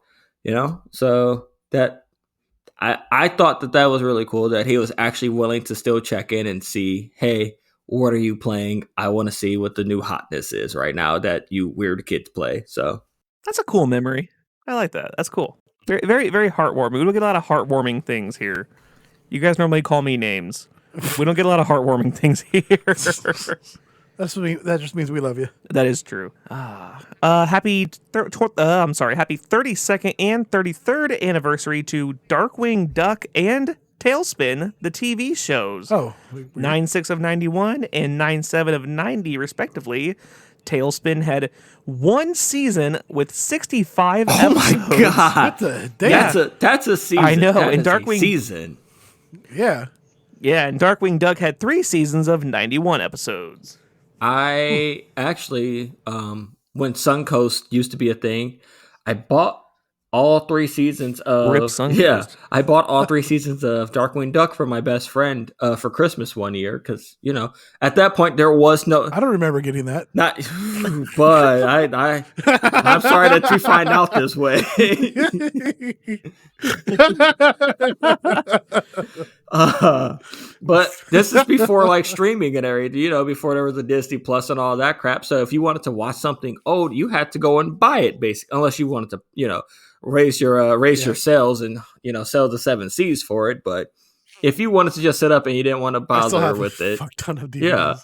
So that I thought that was really cool that he was actually willing to still check in and see, "Hey, what are you playing? I want to see what the new hotness is right now that you weird kids play." So that's a cool memory. I like that. That's cool. Very, very, very heartwarming. We don't get a lot of heartwarming things here. You guys normally call me names. We don't get a lot of heartwarming things here. That just means we love you. That is true. Happy 32nd and 33rd anniversary to Darkwing Duck and Tailspin, the TV shows. 9/6 of 91 and 9/7 of 90, respectively. Tailspin had one season with 65 episodes. Oh my god! What the damn? That's a season. I know. That And is Darkwing a season. Yeah. Yeah, and Darkwing Duck had 3 seasons of 91 episodes. I actually, when Suncoast used to be a thing, I bought all 3 seasons of Rip Suncoast. Yeah, I bought all 3 seasons of Darkwing Duck for my best friend for Christmas one year because at that point there was no. I don't remember getting that. Not, but I'm sorry that you find out this way. But this is before like streaming and everything, before there was a Disney Plus and all that crap. So if you wanted to watch something old, you had to go and buy it, basically, unless you wanted to, raise your sales and sell the 7 C's for it. But if you wanted to just sit up and you didn't want to bother with it, fuck ton of DVDs. yeah.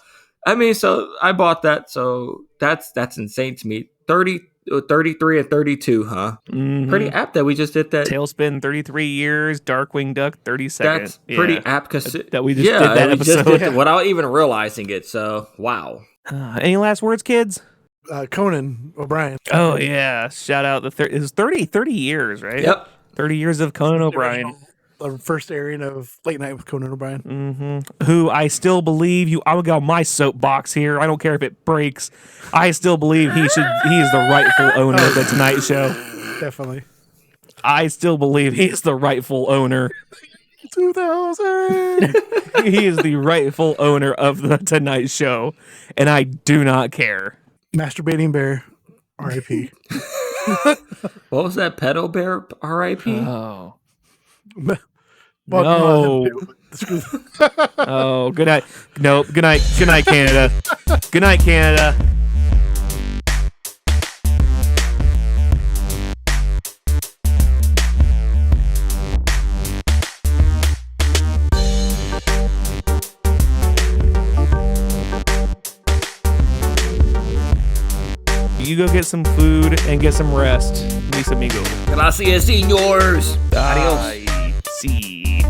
I mean, so I bought that. So that's insane to me. 33 and 32, huh? Mm-hmm. Pretty apt that we just did that. Tailspin 33 years, Darkwing Duck 32nd. That's pretty apt because that we just did that episode without even realizing it. So wow. Any last words, kids? Conan O'Brien. Oh yeah, shout out it was 30 years, right? Yep. 30 years of Conan O'Brien. The first airing of Late Night with Conan O'Brien. Mm-hmm. Who I still believe I would go on my soapbox here. I don't care if it breaks. I still believe he is the rightful owner of the Tonight Show. Definitely. I still believe he is the rightful owner. 2000. He is the rightful owner of the Tonight Show, and I do not care. Masturbating Bear, R.I.P. What was that? Pedo Bear R.I.P.? Oh. Well, No. Oh, good night. Nope. Good night. Good night, Canada. Good night, Canada. You go get some food and get some rest. Mis amigos. Gracias, señores. Adios. Ay, sí.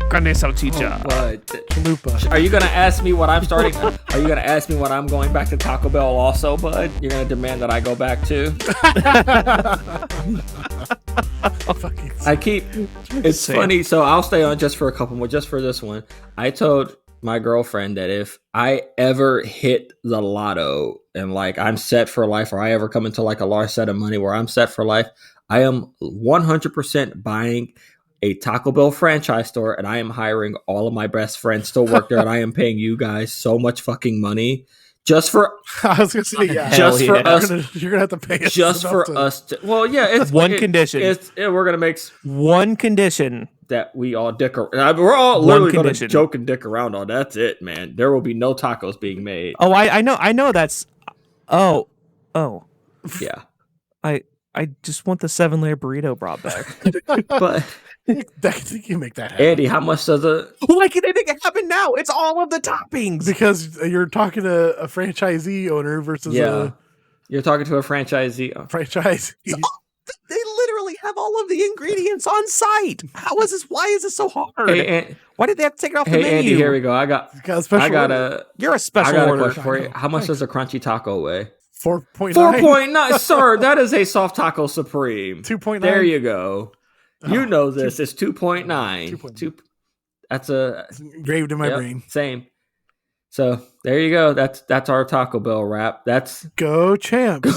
Carne salchicha. But Chalupa. are you gonna ask me what I'm starting? Are you gonna ask me what I'm going back to Taco Bell also, bud? You're gonna demand that I go back too? Fucking I keep. It's Same. funny. So I'll stay on just for a couple more, just for this one. I told my girlfriend that if I ever hit the lotto and like I'm set for life, or I ever come into like a large set of money where I'm set for life, I am 100% buying a Taco Bell franchise store, and I am hiring all of my best friends to work there, and I am paying you guys so much fucking money just for I was gonna say, yeah. just for yeah. us. You're gonna have to pay us Just enough for to- us to, well, yeah, it's One condition. we're gonna make One condition. that we all dick around. We're all literally gonna condition. joke and dick around on. That's it, man. There will be no tacos being made. Oh, I know that's. Oh. Yeah, I just want the 7-layer burrito brought back. but I think you make that happen. Andy, how much does a Why can anything happen now? It's all of the toppings. Because you're talking to a franchisee owner versus yeah? a You're talking to a franchisee. franchise. They literally have all of the ingredients on site. How is this? Why is this so hard? Hey, Why did they have to take it off the hey, menu? Andy, here we go. I got Order. You're a I special got a order. question for you. I know. How much does a crunchy taco weigh? 4.9. 4.9, sir. That is a soft taco supreme. 2.9. There you go. You Oh, know this. It's 2.9. 2.9. Two. That's a Engraved in my yep, brain. Same. So there you go. That's our Taco Bell wrap. That's Go champs.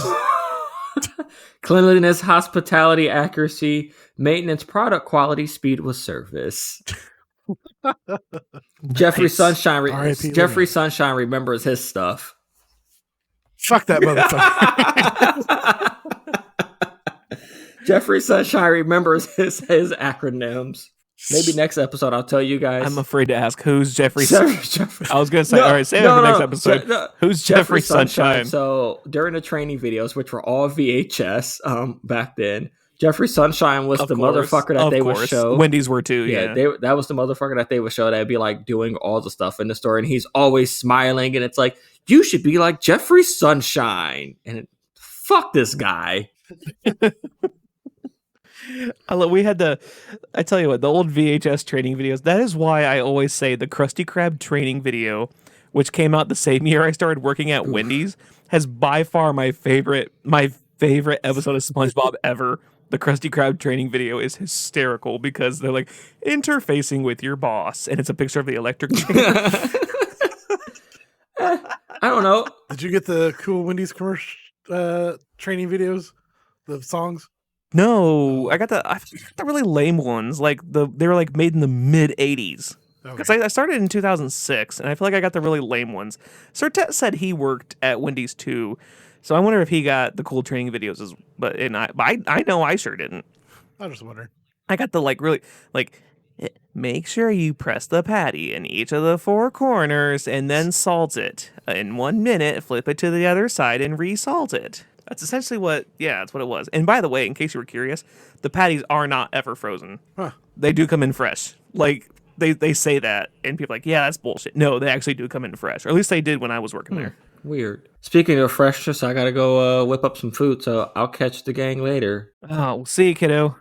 cleanliness, hospitality, accuracy, maintenance, product quality, speed with service. Jeffrey Nice. Sunshine. RIP Jeffrey Lenny. Sunshine remembers his stuff. Fuck that motherfucker. Jeffrey Sunshine remembers his acronyms. Maybe next episode I'll tell you guys. I'm afraid to ask who's Jeffrey. Jeffrey. I was gonna say, all right, say that for next episode. Who's Jeffrey Sunshine? So during the training videos, which were all VHS back then, Jeffrey Sunshine was the motherfucker that they would show. Wendy's were too. Yeah. That was the motherfucker that they would show that'd be like doing all the stuff in the store, and he's always smiling, and it's like, you should be like Jeffrey Sunshine, and fuck this guy. We had I tell you what, the old VHS training videos. That is why I always say the Krusty Krab training video, which came out the same year I started working at Wendy's, has by far my favorite episode of SpongeBob ever. The Krusty Krab training video is hysterical because they're like interfacing with your boss, and it's a picture of the electric chair. I don't know. Did you get the cool Wendy's commercial training videos? The songs? No, I got the really lame ones. Like they were like made in the mid '80s. Because I started in 2006, and I feel like I got the really lame ones. Sir Tet said he worked at Wendy's too, so I wonder if he got the cool training videos. I know I sure didn't. I was just wondering. I got the make sure you press the patty in each of the 4 corners and then salt it. In 1 minute, flip it to the other side and resalt it. That's essentially that's what it was. And by the way, in case you were curious, the patties are not ever frozen. Huh. They do come in fresh. Like, they say that, and people are like, yeah, that's bullshit. No, they actually do come in fresh. Or at least they did when I was working there. Weird. Speaking of freshness, I gotta go whip up some food, so I'll catch the gang later. Oh, we'll see you, kiddo.